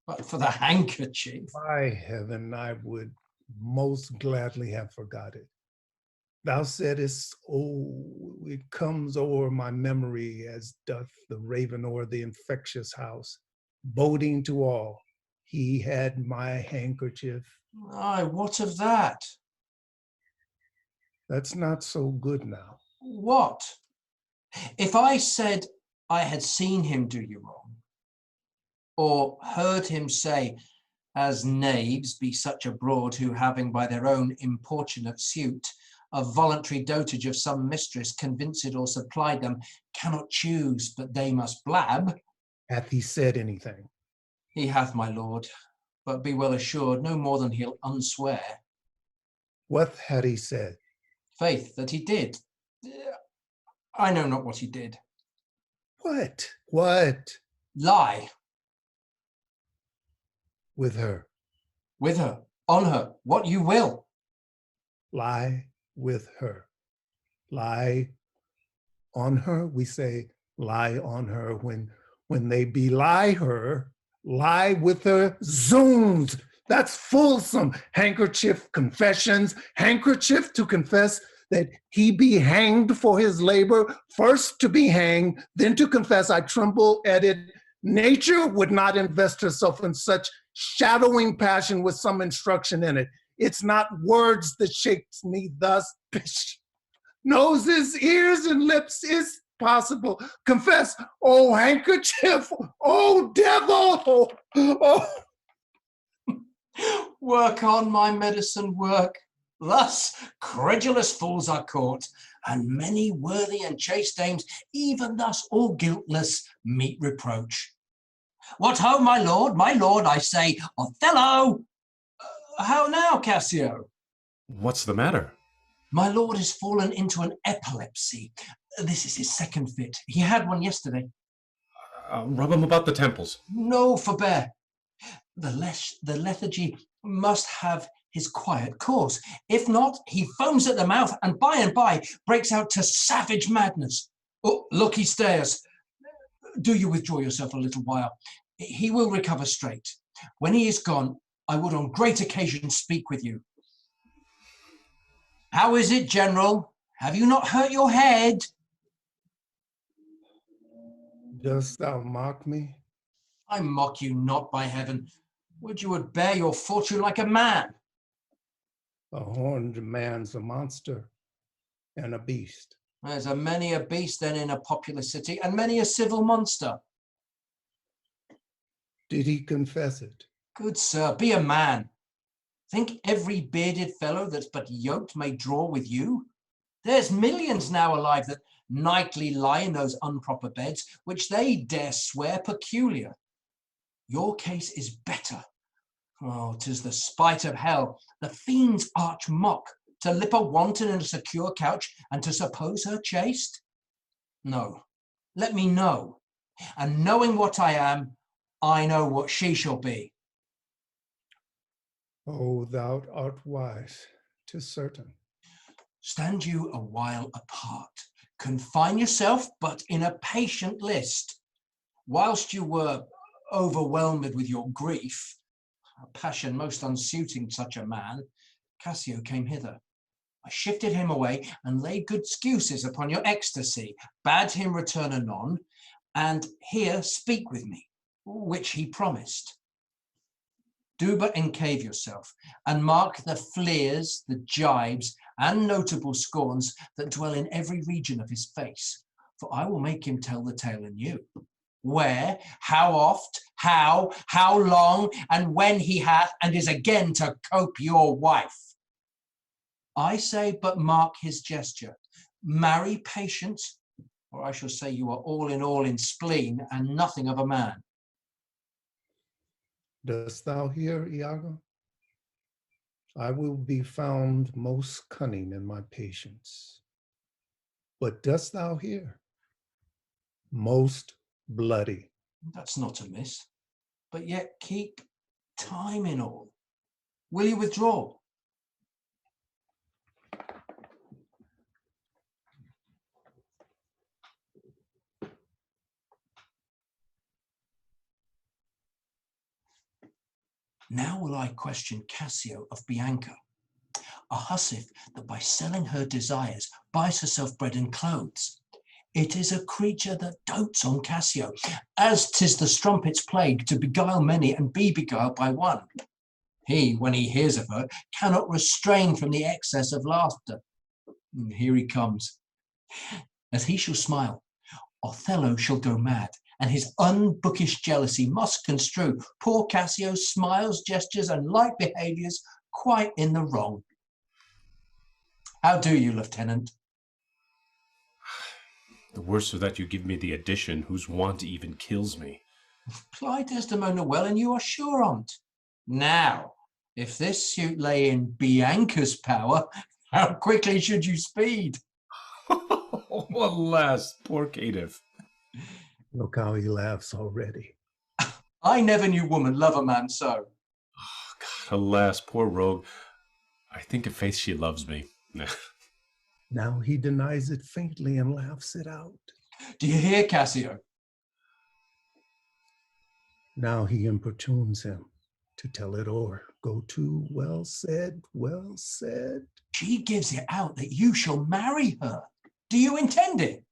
But for the handkerchief,
By heaven, I would most gladly have forgot it. Thou saidest, oh, it comes o'er my memory as doth the raven o'er the infectious house, boding to all, he had my handkerchief.
aye, what of that?
That's not so good now.
What? If I said I had seen him do you wrong, or heard him say, as knaves be such abroad who having by their own importunate suit a voluntary dotage of some mistress convinced or supplied them, cannot choose but they must blab.
Hath he said anything?
He hath, my lord, but be well assured, no more than he'll unswear.
What had he said?
Faith, that he did. I know not what he did.
What? What?
Lie.
With her.
With her, on her, what you will.
Lie with her. Lie on her. We say lie on her when they belie her, lie with her. Zooms. That's fulsome. Handkerchief confessions. Handkerchief to confess that he be hanged for his labor, first to be hanged, then to confess. I tremble at it. Nature would not invest herself in such shadowing passion with some instruction in it. It's not words that shakes me thus. Noses, ears, and lips is possible. Confess, oh handkerchief, oh devil, oh.
Work on, my medicine, work. Thus credulous fools are caught, and many worthy and chaste dames, even thus all guiltless, meet reproach. What ho, my lord, I say, Othello! How now, Cassio?
What's the matter?
My lord has fallen into an epilepsy. This is his second fit. He had one yesterday.
Rub him about the temples.
No, forbear. The lethargy must have his quiet cause. If not, he foams at the mouth and by breaks out to savage madness. Oh, look, he stares. Do you withdraw yourself a little while. He will recover straight. When he is gone, I would on great occasion speak with you. How is it, General? Have you not hurt your head?
Dost thou mock me?
I mock you not, by heaven. Would you would bear your fortune like a man?
A horned man's a monster and a beast.
There's a many a beast then in a populous city, and many a civil monster.
Did he confess it?
Good sir, be a man. Think every bearded fellow that's but yoked may draw with you? There's millions now alive that nightly lie in those unproper beds, which they dare swear peculiar. Your case is better. Oh, 'tis the spite of hell, the fiend's arch mock, to lip a wanton in a secure couch, and to suppose her chaste? No, let me know, and knowing what I am, I know what she shall be.
Oh, thou art wise, 'tis certain.
Stand you a while apart, confine yourself but in a patient list. Whilst you were overwhelmed with your grief, a passion most unsuiting such a man, Cassio came hither. I shifted him away and laid good excuses upon your ecstasy, bade him return anon, and here speak with me, which he promised. Do but encave yourself, and mark the fleers, the gibes, and notable scorns that dwell in every region of his face, for I will make him tell the tale anew. Where, how oft, how long, and when he hath and is again to cope your wife. I say but mark his gesture, marry patience, or I shall say you are all in spleen and nothing of a man.
Dost thou hear, Iago? I will be found most cunning in my patience. But dost thou hear? Most bloody.
That's not amiss, but yet keep time in all. Will you withdraw? Now will I question Cassio of Bianca, a hussif that by selling her desires buys herself bread and clothes. It is a creature that dotes on Cassio, as 'tis the strumpet's plague to beguile many and be beguiled by one. He, when he hears of her, cannot restrain from the excess of laughter. And here he comes. As he shall smile, Othello shall go mad, and his unbookish jealousy must construe poor Cassio's smiles, gestures, and like behaviours quite in the wrong. How do you, Lieutenant?
The worse of that you give me the addition whose want even kills me.
Ply Desdemona well, and you are sure on't. Now, if this suit lay in Bianca's power, how quickly should you speed?
Alas, poor caitiff.
Look how he laughs already.
I never knew woman love a man so.
Oh, God, alas, poor rogue. I think in faith she loves me.
Now he denies it faintly and laughs it out.
Do you hear, Cassio?
Now he importunes him to tell it o'er. Go to, well said, well said.
She gives it out that you shall marry her. Do you intend it?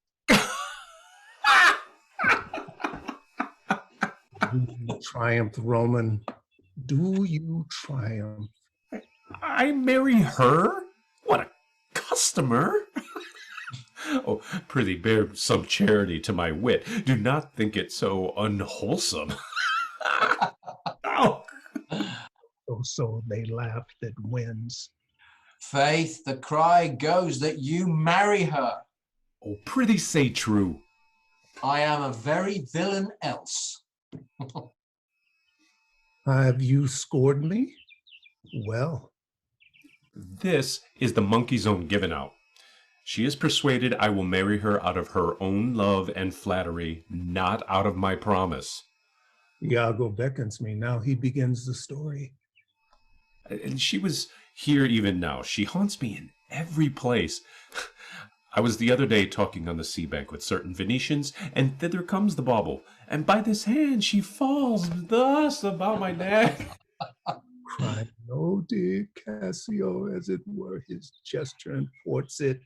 Do you triumph, Roman? Do you triumph?
I marry her? What a customer! Oh, prithee bear some charity to my wit. Do not think it so unwholesome. Oh.
So they laugh that wins.
Faith, the cry goes that you marry her.
Oh, prithee say true.
I am a very villain else.
Have you scored me? Well.
This is the monkey's own given out. She is persuaded I will marry her out of her own love and flattery, not out of my promise.
Iago beckons me. Now he begins the story.
And she was here even now. She haunts me in every place. I was the other day talking on the sea bank with certain Venetians, and thither comes the bauble, and by this hand she falls thus about my neck.
Cry no, dear Cassio, as it were his gesture imports it.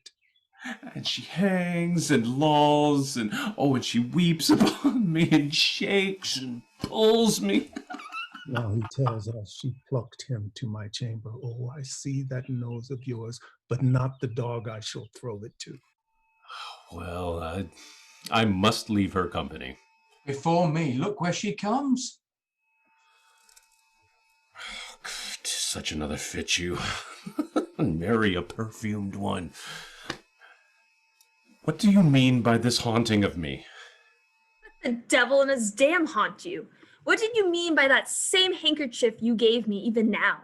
And she hangs and lolls, and oh, and she weeps upon me, and shakes and pulls me.
Now he tells us she plucked him to my chamber. Oh, I see that nose of yours, but not the dog I shall throw it to.
Well, I must leave her company.
Before me, look where she comes.
'Tis such another fit you. Marry a perfumed one. What do you mean by this haunting of me?
The devil and his dam haunt you. What did you mean by that same handkerchief you gave me even now?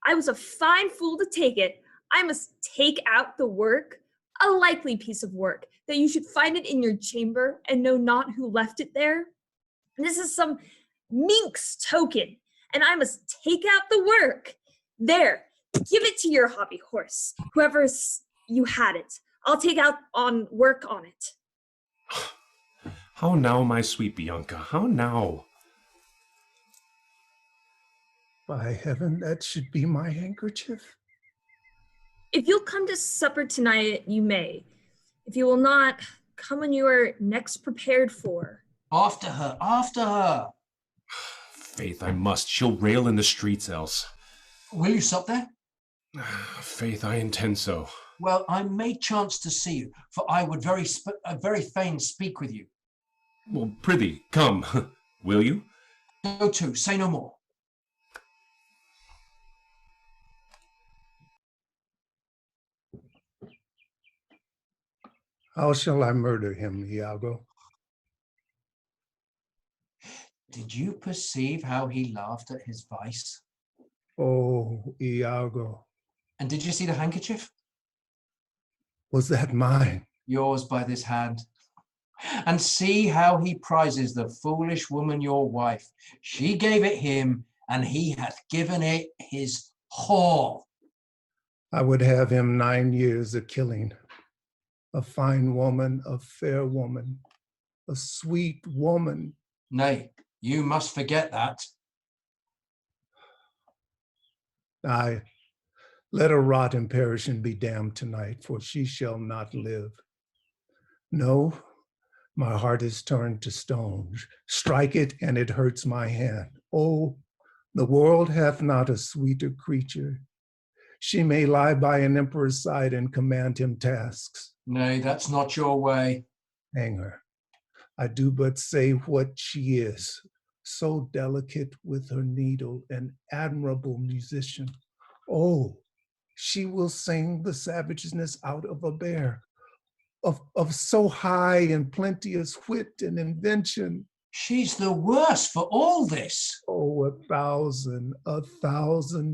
I was a fine fool to take it. I must take out the work, a likely piece of work, that you should find it in your chamber and know not who left it there. This is some minx token, and I must take out the work. There, give it to your hobby horse, you had it. I'll take out on work on it.
How now, my sweet Bianca? How now?
By heaven, that should be my handkerchief.
If you'll come to supper tonight, you may. If you will not, come when you are next prepared for.
After her, after her.
Faith, I must. She'll rail in the streets else.
Will you sup there?
Faith, I intend so.
Well, I may chance to see you, for I would very fain speak with you.
Well, prithee, come. Will you?
Go to, say no more.
How shall I murder him, Iago?
Did you perceive how he laughed at his vice?
Oh, Iago.
And did you see the handkerchief?
Was that mine?
Yours by this hand. And see how he prizes the foolish woman your wife. She gave it him, and he hath given it his whore.
I would have him 9 years a killing. A fine woman, a fair woman, a sweet woman.
Nay, you must forget that.
Aye, let her rot and perish and be damned tonight, for she shall not live. No, my heart is turned to stone. Strike it, and it hurts my hand. Oh, the world hath not a sweeter creature. She may lie by an emperor's side and command him tasks.
Nay, that's not your way.
Hang her. I do but say what she is. So delicate with her needle, an admirable musician. Oh, she will sing the savageness out of a bear, of so high and plenteous wit and invention.
She's the worse for all this.
Oh, 1,000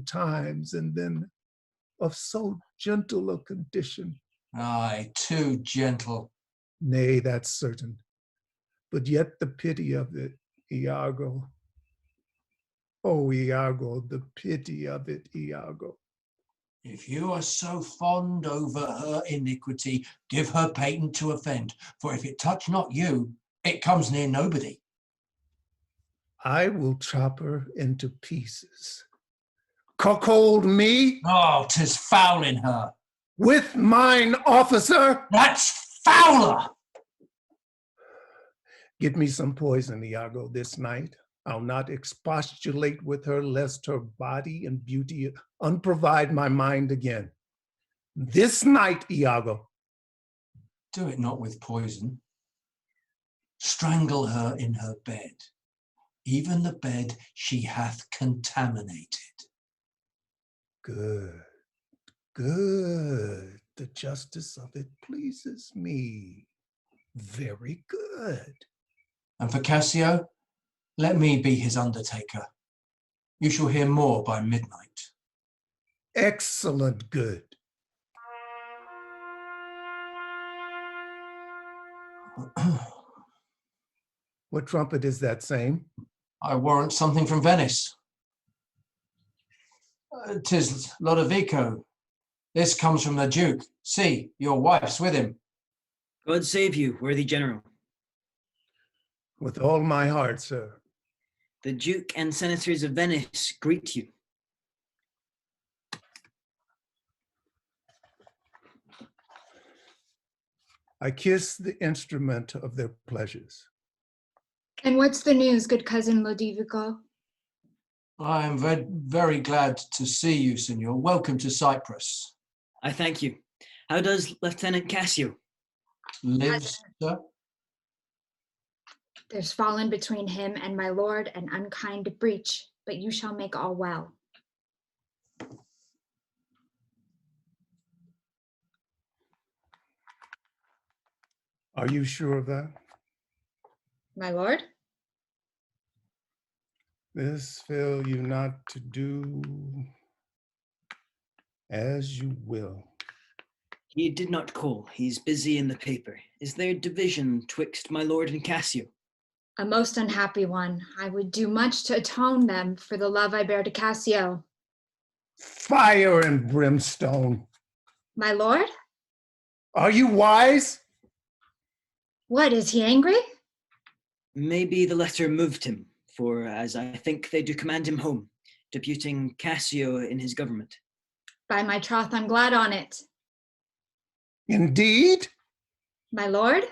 times, and then of so gentle a condition.
Aye, too gentle.
Nay, that's certain. But yet the pity of it, Iago. Oh, Iago, the pity of it, Iago.
If you are so fond over her iniquity, give her patent to offend, for if it touch not you, it comes near nobody.
I will chop her into pieces. Cuckold me?
Oh, 'tis foul in her.
With mine officer?
That's fouler.
Get me some poison, Iago, this night. I'll not expostulate with her, lest her body and beauty unprovide my mind again. This night, Iago.
Do it not with poison. Strangle her in her bed, even the bed she hath contaminated.
Good, good. The justice of it pleases me. Very good.
And for Cassio, let me be his undertaker. You shall hear more by midnight.
Excellent good. What trumpet is that same?
I warrant something from Venice. 'Tis Lodovico. This comes from the Duke. See, your wife's with him.
God save you, worthy general.
With all my heart, sir.
The Duke and senators of Venice greet you.
I kiss the instrument of their pleasures.
And what's the news, good cousin Lodovico?
I am very, very glad to see you, Signor. Welcome to Cyprus.
I thank you. How does Lieutenant Cassio?
Lives, sir?
There's fallen between him and my lord an unkind breach, but you shall make all well.
Are you sure of that?
My lord?
This fail you not to do as you will.
He did not call. He's busy in the paper. Is there division twixt my lord and Cassio?
A most unhappy one. I would do much to atone them for the love I bear to Cassio.
Fire and brimstone.
My lord?
Are you wise?
What, is he angry?
Maybe the letter moved him, for as I think they do command him home, deputing Cassio in his government.
By my troth, I'm glad on it.
Indeed?
My lord?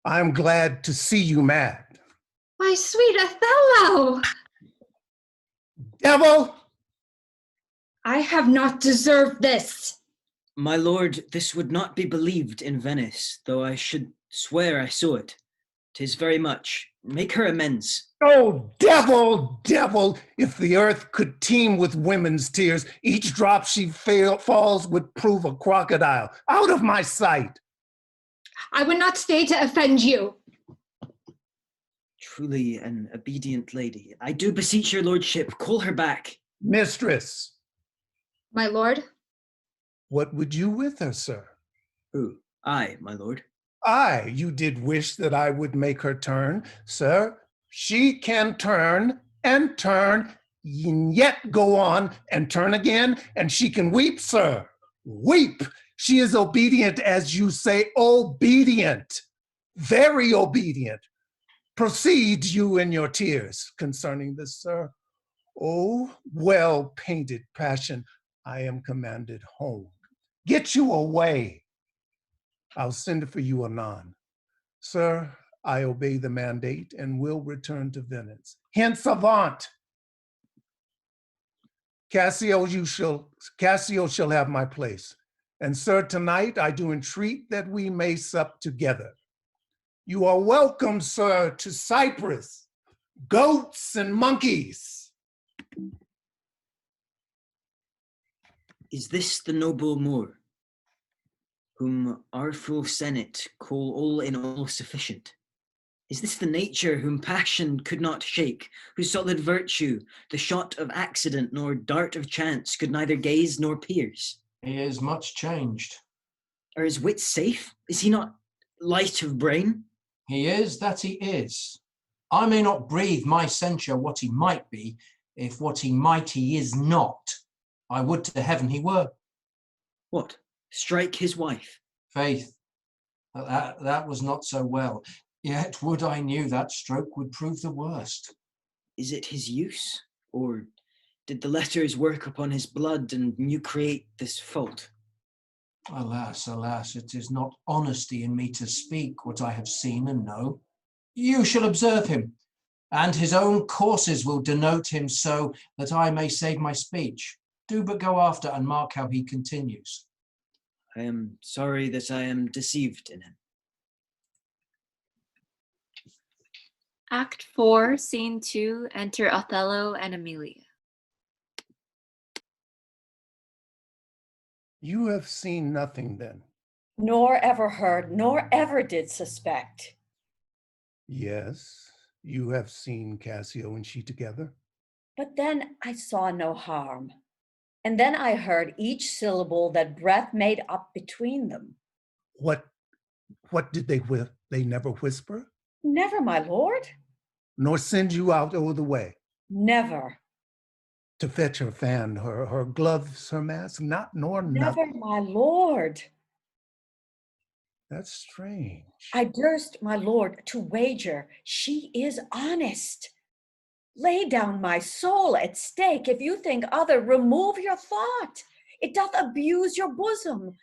I'm glad to see you mad.
Why, sweet Othello!
Devil!
I have not deserved this.
My lord, this would not be believed in Venice, though I should swear I saw it. 'Tis very much. Make her amends.
Oh, devil, devil! If the earth could teem with women's tears, each drop she falls would prove a crocodile. Out of my sight!
I would not stay to offend you.
Truly an obedient lady. I do beseech your lordship, call her back.
Mistress,
My lord?
what would you with her, sir?
Who? I, my lord.
Aye, you did wish that I would make her turn, sir. She can turn, and yet go on and turn again, and she can weep, sir. Weep. She is obedient, as you say, obedient, very obedient. Proceed you in your tears concerning this, sir. Oh, well-painted passion, I am commanded home. Get you away. I'll send for you anon. Sir, I obey the mandate and will return to Venice. Hence avant. Cassio shall have my place. And sir, tonight I do entreat that we may sup together. You are welcome, sir, to Cyprus, goats and monkeys.
Is this the noble Moor, whom our full senate call all in all sufficient? Is this the nature whom passion could not shake, whose solid virtue the shot of accident nor dart of chance could neither gaze nor pierce?
He is much changed.
Are his wits safe? Is he not light of brain?
He is that he is. I may not breathe my censure what he might be, if what he might he is not. I would to heaven he were.
What? Strike his wife?
Faith, that was not so well. Yet would I knew that stroke would prove the worst.
Is it his use? Or did the letters work upon his blood and new create this fault?
Alas, alas, it is not honesty in me to speak what I have seen and know. You shall observe him, and his own courses will denote him so that I may save my speech. Do but go after and mark how he continues.
I am sorry that I am deceived in him.
Act 4, Scene 2, enter Othello and Amelia.
You have seen nothing then?
Nor ever heard, nor ever did suspect.
Yes, you have seen Cassio and she together?
But then I saw no harm. And then I heard each syllable that breath made up between them.
What did they never whisper?
Never, my lord.
Nor send you out o'er the way?
Never.
To fetch her fan, her gloves, her mask? Never,
Never, my lord.
That's strange.
I durst, my lord, to wager she is honest. Lay down my soul at stake. If you think other, remove your thought. It doth abuse your bosom.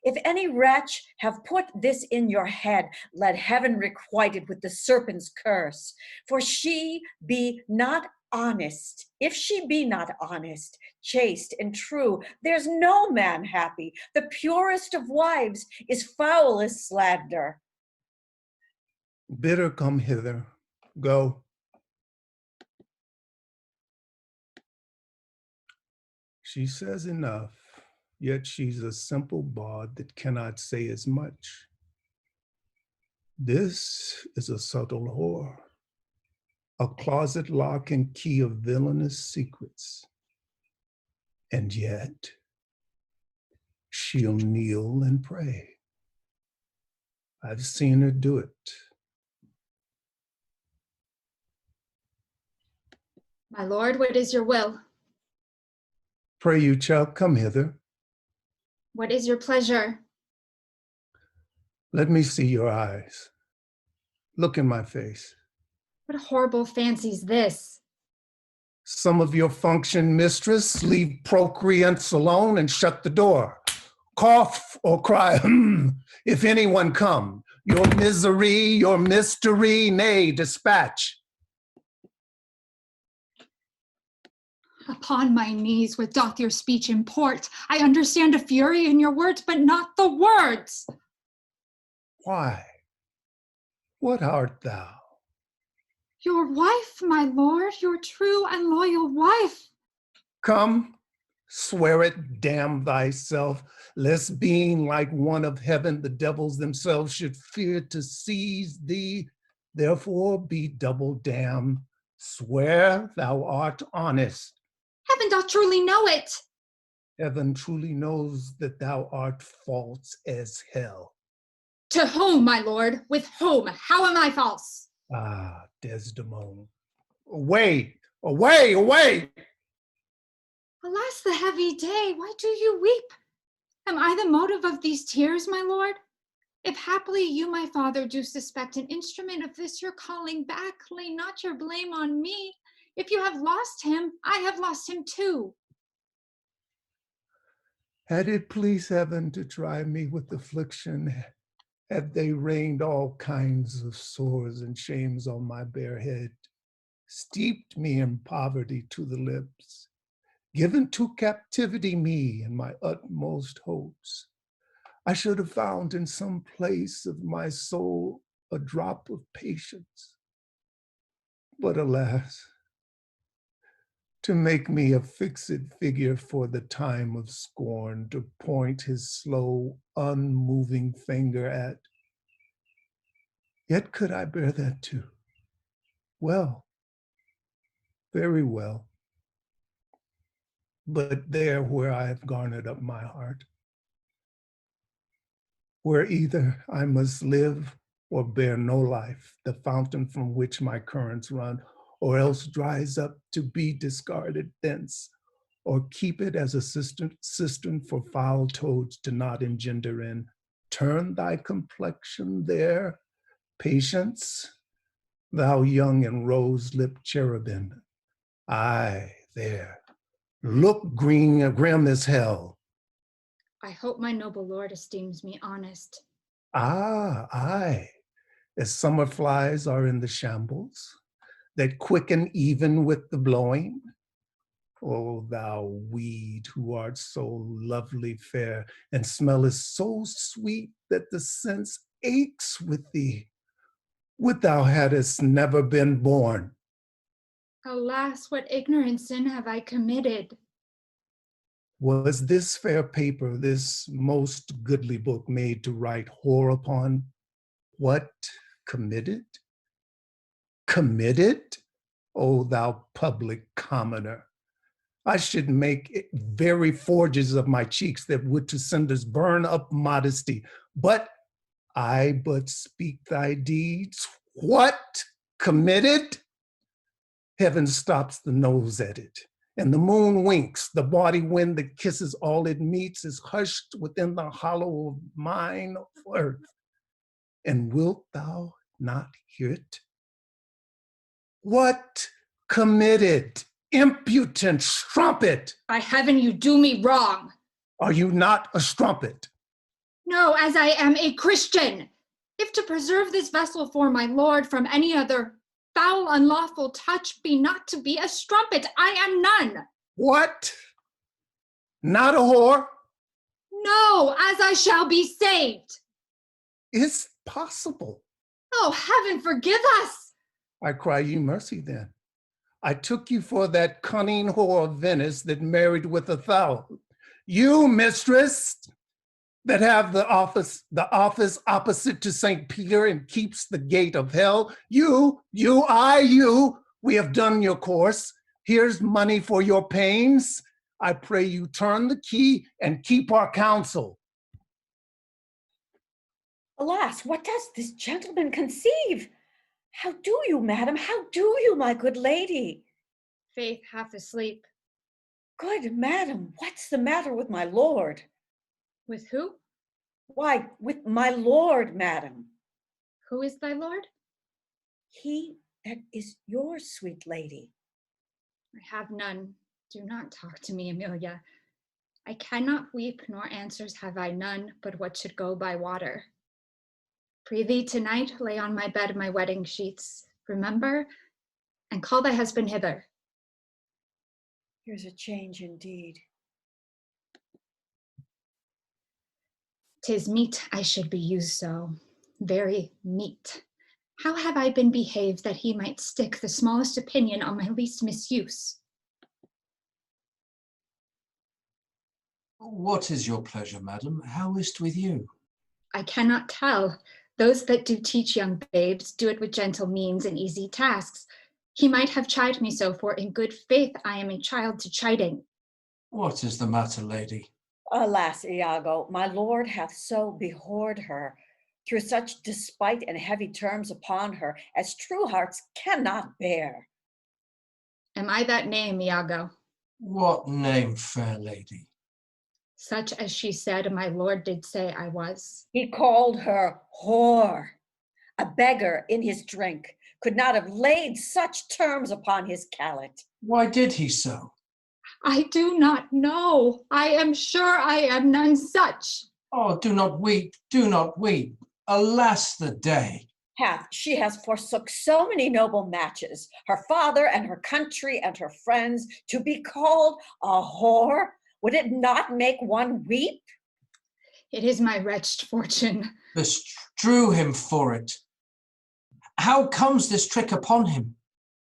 If any wretch have put this in your head, let heaven requite it with the serpent's curse. For she be not honest. If she be not honest, chaste, and true, there's no man happy. The purest of wives is foul as slander.
Bid her come hither. Go. She says enough, yet she's a simple bard that cannot say as much. This is a subtle whore, a closet lock and key of villainous secrets. And yet, she'll kneel and pray. I've seen her do it.
My lord, what is your will?
Pray you, child, come hither.
What is your pleasure?
Let me see your eyes. Look in my face.
What horrible fancy's this?
Some of your function, mistress, leave procreants alone and shut the door. Cough or cry, if anyone come. Your misery, your mystery, nay, dispatch.
Upon my knees, what doth your speech import? I understand a fury in your words, but not the words.
Why? What art thou?
Your wife, my lord, your true and loyal wife.
Come, swear it, damn thyself, lest being like one of heaven, the devils themselves should fear to seize thee. Therefore be double damned. Swear thou art honest.
Heaven doth truly know it.
Heaven truly knows that thou art false as hell.
To whom, my lord? With whom? How am I false?
Ah, Desdemona. Away, away, away!
Alas, the heavy day, why do you weep? Am I the motive of these tears, my lord? If haply you, my father, do suspect an instrument of this your calling back, lay not your blame on me. If you have lost him, I have lost him too.
Had it pleased heaven to try me with affliction, had they rained all kinds of sores and shames on my bare head, steeped me in poverty to the lips, given to captivity me and my utmost hopes, I should have found in some place of my soul a drop of patience. But alas, to make me a fixed figure for the time of scorn, to point his slow, unmoving finger at. Yet could I bear that too? Well, very well. But there where I have garnered up my heart, where either I must live or bear no life, the fountain from which my currents run, or else dries up to be discarded thence, or keep it as a cistern for foul toads to not engender in. Turn thy complexion there, patience, thou young and rose-lipped cherubim. Aye, there, look green, grim as hell.
I hope my noble lord esteems me honest.
Ah, aye, as summer flies are in the shambles, that quicken even with the blowing. O thou weed who art so lovely fair, and smellest so sweet that the sense aches with thee, would thou hadst never been born.
Alas, what ignorant sin have I committed?
Was this fair paper, this most goodly book, made to write whore upon? What, committed? Committed? O thou public commoner! I should make very forges of my cheeks that would to cinders burn up modesty. But I but speak thy deeds. What? Committed? Heaven stops the nose at it, and the moon winks. The body wind that kisses all it meets is hushed within the hollow of mine earth. And wilt thou not hear it? What? Committed? Impudent strumpet!
By heaven, you do me wrong.
Are you not a strumpet?
No, as I am a Christian. If to preserve this vessel for my lord from any other foul unlawful touch be not to be a strumpet. I am none.
What? Not a whore?
No, as I shall be saved.
It's possible.
Oh, heaven forgive us.
I cry you mercy then. I took you for that cunning whore of Venice that married with Othello. You, mistress, that have the office opposite to St. Peter and keeps the gate of hell. You, we have done your course. Here's money for your pains. I pray you turn the key and keep our counsel.
Alas, what does this gentleman conceive? How do you, madam? How do you, my good lady?
Faith half asleep.
Good madam, what's the matter with my lord?
With who?
Why, with my lord, madam.
Who is thy lord?
He that is your sweet lady.
I have none. Do not talk to me, Amelia. I cannot weep, nor answers have I none, but what should go by water. Prithee, tonight lay on my bed my wedding sheets. Remember, and call thy husband hither.
Here's a change indeed.
'Tis meet I should be used so, very meet. How have I been behaved that he might stick the smallest opinion on my least misuse?
What is your pleasure, madam? How is't with you?
I cannot tell. Those that do teach young babes do it with gentle means and easy tasks. He might have chid me so, for in good faith I am a child to chiding.
What is the matter, lady?
Alas, Iago, my lord hath so behor'd her, through such despite and heavy terms upon her, as true hearts cannot bear.
Am I that name, Iago?
What name, fair lady?
Such as she said my lord did say I was.
He called her whore. A beggar in his drink could not have laid such terms upon his callet.
Why did he so?
I do not know. I am sure I am none such.
Oh, do not weep, do not weep. Alas the day.
She has forsook so many noble matches, her father and her country and her friends, to be called a whore. Would it not make one weep?
It is my wretched fortune.
Bestrew him for it. How comes this trick upon him?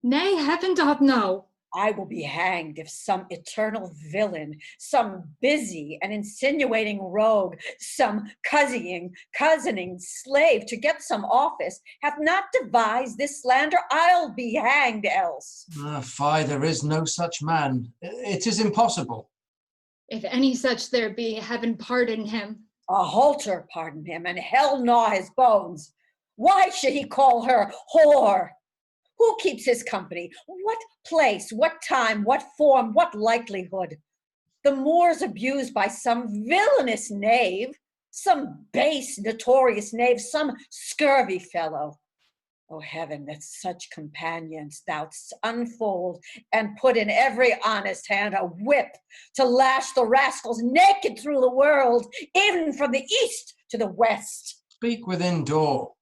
Nay, heaven doth know.
I will be hanged if some eternal villain, some busy and insinuating rogue, some cozening slave to get some office, hath not devised this slander. I'll be hanged else.
Fie, there is no such man. It is impossible.
If any such there be, heaven pardon him.
A halter pardon him, and hell gnaw his bones. Why should he call her whore? Who keeps his company? What place, what time, what form, what likelihood? The Moor's abused by some villainous knave, some base, notorious knave, some scurvy fellow. Oh, heaven, that such companions thou'st unfold and put in every honest hand a whip to lash the rascals naked through the world, even from the east to the west.
Speak within door.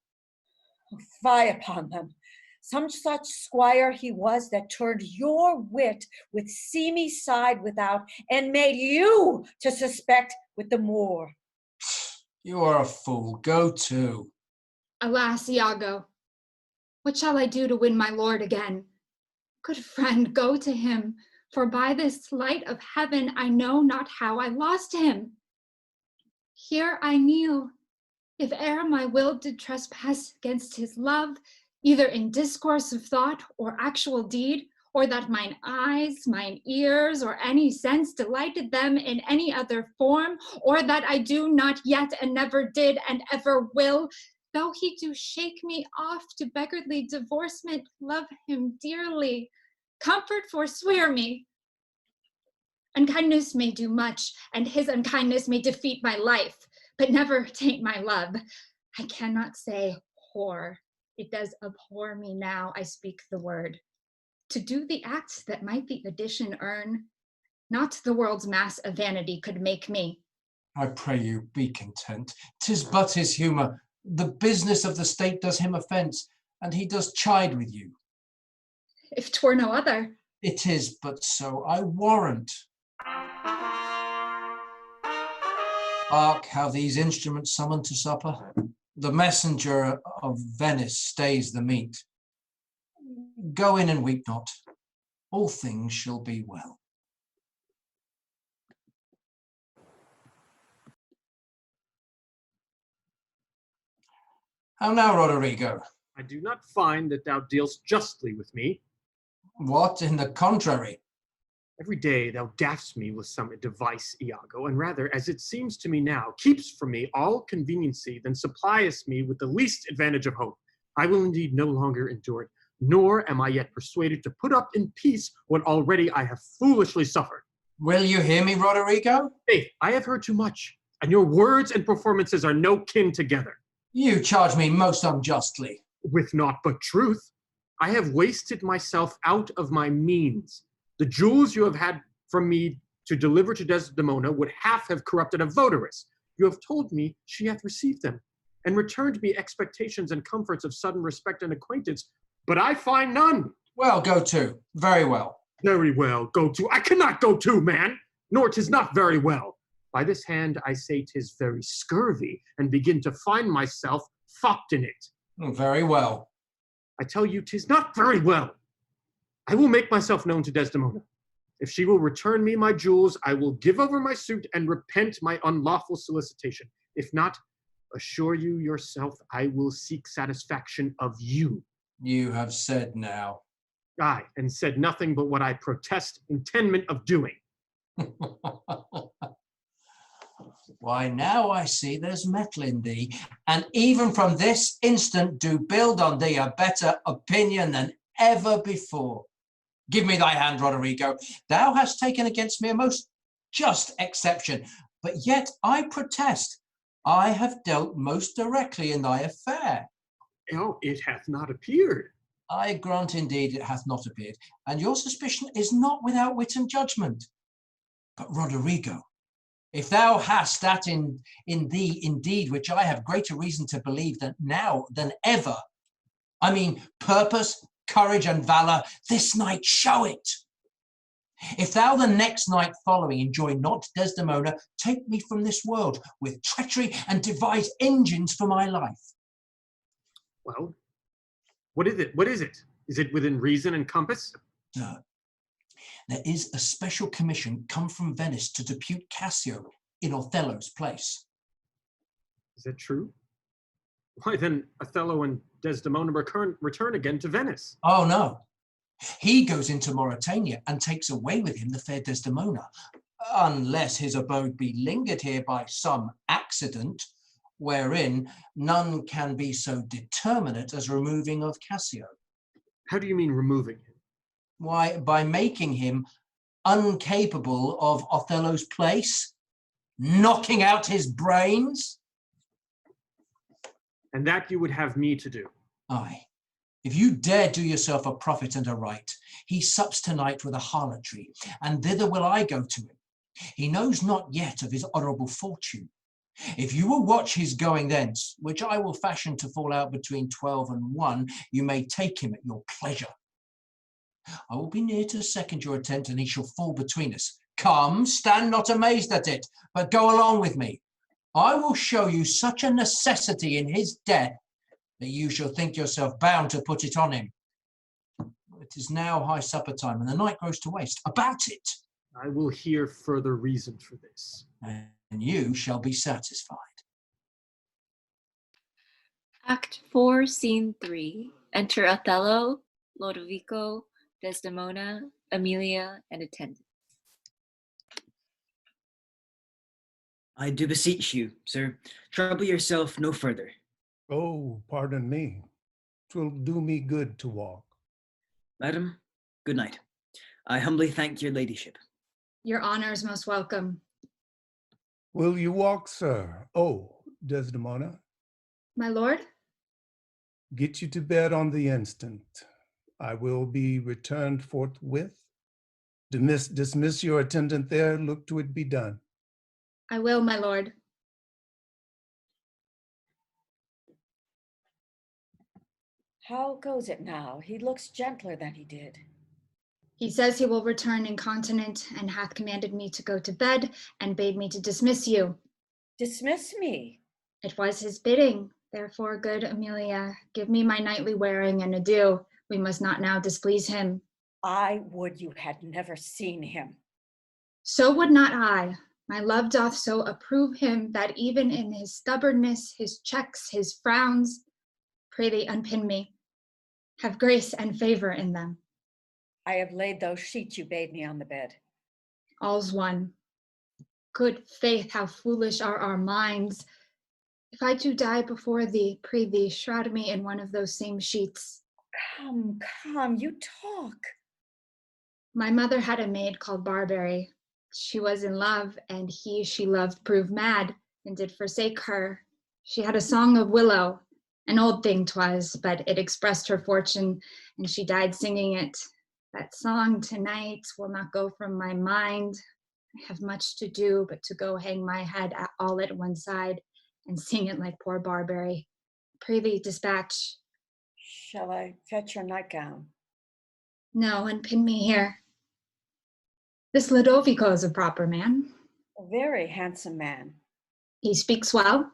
Fie upon them. Some such squire he was that turned your wit with seamy side without, and made you to suspect with the Moor.
You are a fool. Go to.
Alas, Iago, what shall I do to win my lord again? Good friend, go to him, for by this light of heaven I know not how I lost him. Here I kneel. If e'er my will did trespass against his love, either in discourse of thought or actual deed, or that mine eyes, mine ears, or any sense delighted them in any other form, or that I do not yet and never did and ever will, though he do shake me off to beggarly divorcement, love him dearly. Comfort forswear me. Unkindness may do much, and his unkindness may defeat my life, but never taint my love. I cannot say whore. It does abhor me now I speak the word. To do the acts that might the addition earn, not the world's mass of vanity could make me.
I pray you, be content. 'Tis but his humour. The business of the state does him offence, and he does chide with you.
if 'twere no other.
It is but so, I warrant. Hark, how these instruments summon to supper. The messenger of Venice stays the meat. Go in and weep not. All things shall be well. How now, Roderigo?
I do not find that thou dealst justly with me.
What, in the contrary?
Every day thou gaffst me with some device, Iago, and rather, as it seems to me now, keeps from me all conveniency, than suppliest me with the least advantage of hope. I will indeed no longer endure it, nor am I yet persuaded to put up in peace what already I have foolishly suffered.
Will you hear me, Roderigo?
Faith, I have heard too much, and your words and performances are no kin together.
You charge me most unjustly.
With naught but truth. I have wasted myself out of my means. The jewels you have had from me to deliver to Desdemona would half have corrupted a votaress. You have told me she hath received them, and returned me expectations and comforts of sudden respect and acquaintance, but I find none.
Well, go to. Very well.
Very well, go to. I cannot go to, man, nor 'tis not very well. By this hand I say 'tis very scurvy, and begin to find myself fopped in it.
Very well.
I tell you 'tis not very well. I will make myself known to Desdemona. If she will return me my jewels, I will give over my suit and repent my unlawful solicitation. If not, assure you yourself I will seek satisfaction of you.
You have said now.
Aye, and said nothing but what I protest intendment of doing.
Why, now I see there's metal in thee, and even from this instant do build on thee a better opinion than ever before. Give me thy hand, Roderigo. Thou hast taken against me a most just exception, but yet I protest I have dealt most directly in thy affair.
Oh, it hath not appeared.
I grant indeed it hath not appeared, and your suspicion is not without wit and judgment. But Roderigo, if thou hast that in thee indeed, which I have greater reason to believe that now than ever, I mean purpose, courage, and valor, this night show it. If thou the next night following enjoy not Desdemona, take me from this world with treachery and devise engines for my life.
Well, what is it? What is it? Is it within reason and compass?
Sir, there is a special commission come from Venice to depute Cassio in Othello's place.
Is that true? Why then Othello and Desdemona return again to Venice?
Oh no, he goes into Mauritania and takes away with him the fair Desdemona, unless his abode be lingered here by some accident, wherein none can be so determinate as removing of Cassio.
How do you mean removing him?
Why, by making him incapable of Othello's place, knocking out his brains.
And that you would have me to do?
Aye. If you dare do yourself a profit and a right, he sups tonight with a harlotry, and thither will I go to him. He knows not yet of his honourable fortune. If you will watch his going thence, which I will fashion to fall out between 12 and 1, you may take him at your pleasure. I will be near to second your attempt, and he shall fall between us. Come, stand not amazed at it, but go along with me. I will show you such a necessity in his death that you shall think yourself bound to put it on him. It is now high supper time, and the night grows to waste. About it.
I will hear further reason for this.
And you shall be satisfied.
Act 4, Scene 3. Enter Othello, Lodovico, Desdemona, Emilia, and attendants.
I do beseech you, sir, trouble yourself no further.
Oh, pardon me. 'Twill do me good to walk.
Madam, good night. I humbly thank your ladyship.
Your honor is most welcome.
Will you walk, sir? Oh, Desdemona,
My lord?
get you to bed on the instant. I will be returned forthwith. Dismiss your attendant there. Look to it be done.
I will, my lord.
How goes it now? He looks gentler than he did.
He says he will return incontinent, and hath commanded me to go to bed, and bade me to dismiss you.
Dismiss me.
It was his bidding. Therefore, good Amelia, give me my nightly wearing, and adieu. We must not now displease him.
I would you had never seen him.
So would not I. My love doth so approve him, that even in his stubbornness, his checks, his frowns, pray thee unpin me, have grace and favor in them.
I have laid those sheets you bade me on the bed.
All's one. Good faith, how foolish are our minds. If I do die before thee, pray thee, shroud me in one of those same sheets.
Come, come, you talk.
My mother had a maid called Barbary. She was in love, and he she loved proved mad, and did forsake her. She had a song of willow, an old thing 'twas, but it expressed her fortune, and she died singing it. That song tonight will not go from my mind. I have much to do, but to go hang my head all at one side, and sing it like poor Barbary. Pray thee, dispatch.
Shall I fetch your nightgown?
No, and pin me here. This Lodovico is a proper man.
A very handsome man.
He speaks well.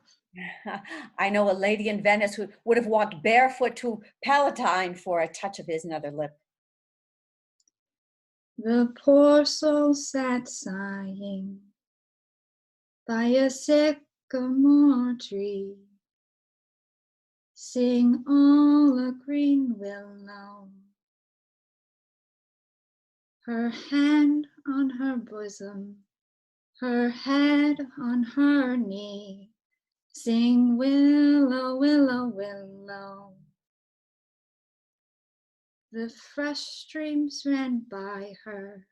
I know a lady in Venice who would have walked barefoot to Palatine for a touch of his nether lip.
The poor soul sat sighing by a sycamore tree, sing all a green willow, her hand on her bosom, her head on her knee, sing willow, willow, willow. The fresh streams ran by her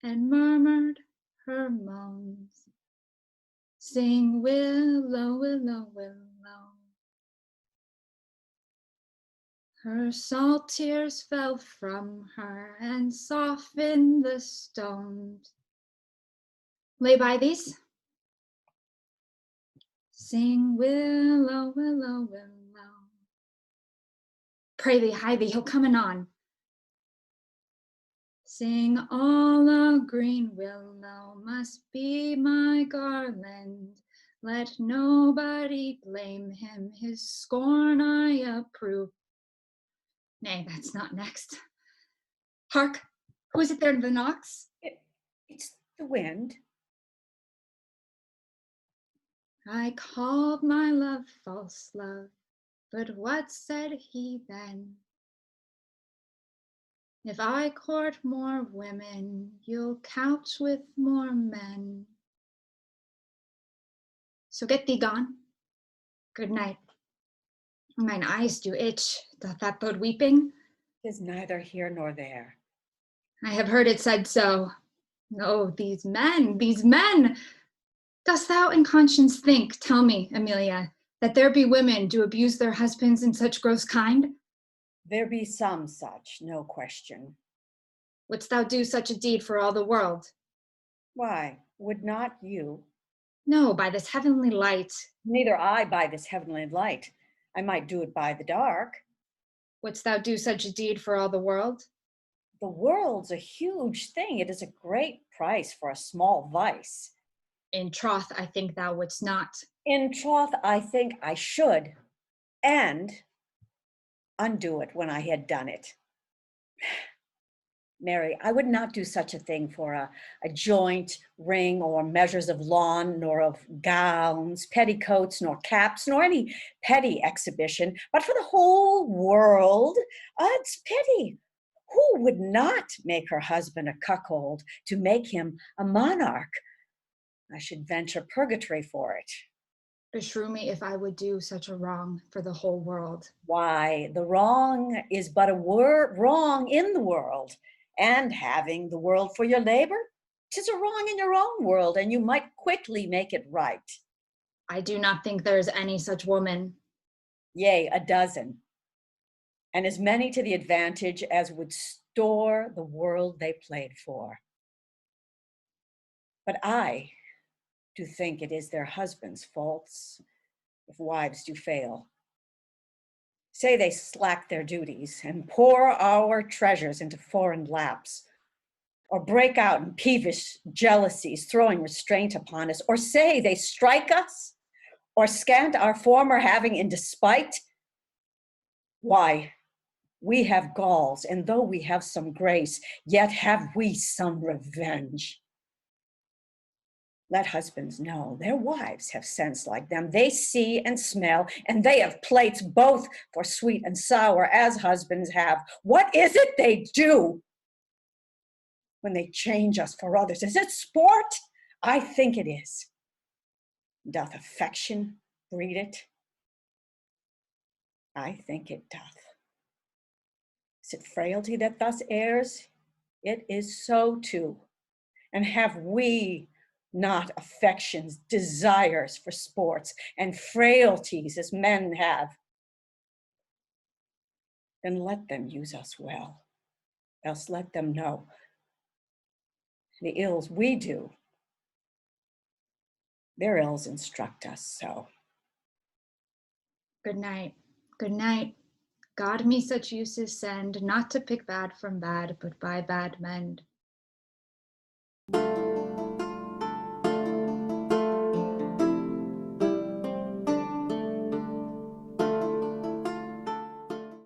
and murmured her moans, sing willow, willow, willow. Her salt tears fell from her and softened the stones. Lay by these. Sing willow, willow, willow. Pray thee, hide thee, he'll come anon. Sing all a green willow must be my garland. Let nobody blame him, his scorn I approve. Nay, that's not next. Hark, who is it there that knocks?
It's the wind.
I called my love false love, but what said he then? If I court more women, you'll couch with more men. So get thee gone. Good night. Mine eyes do itch. Doth that bode weeping?
'Tis neither here nor there.
I have heard it said so. Oh, these men, these men! Dost thou in conscience think, tell me, Amelia, that there be women do abuse their husbands in such gross kind?
There be some such, no question.
Wouldst thou do such a deed for all the world?
Why, would not you?
No, by this heavenly light.
Neither I by this heavenly light. I might do it by the dark.
Wouldst thou do such a deed for all the world?
The world's a huge thing. It is a great price for a small vice.
In troth, I think thou wouldst not.
In troth, I think I should, and undo it when I had done it. Mary, I would not do such a thing for a joint, ring, or measures of lawn, nor of gowns, petticoats, nor caps, nor any petty exhibition, but for the whole world. It's pity. Who would not make her husband a cuckold to make him a monarch? I should venture purgatory for it.
Beshrew me if I would do such a wrong for the whole world.
Why, the wrong is but a wrong in the world, and having the world for your labor, 'tis a wrong in your own world, and you might quickly make it right.
I do not think there is any such woman.
Yea, a dozen, and as many to the advantage as would store the world they played for. But I do think it is their husbands' faults if wives do fail. Say they slack their duties and pour our treasures into foreign laps, or break out in peevish jealousies, throwing restraint upon us, or say they strike us, or scant our former having in despite. Why, we have galls, and though we have some grace, yet have we some revenge. Let husbands know their wives have sense like them. They see and smell, and they have plates both for sweet and sour, as husbands have. What is it they do when they change us for others? Is it sport? I think it is. Doth affection breed it? I think it doth. Is it frailty that thus errs? It is so too. And have we not affections, desires for sports, and frailties as men have? Then let them use us well, else let them know the ills we do, their ills instruct us so.
Good night. Good night. God me such uses send, not to pick bad from bad, but by bad mend.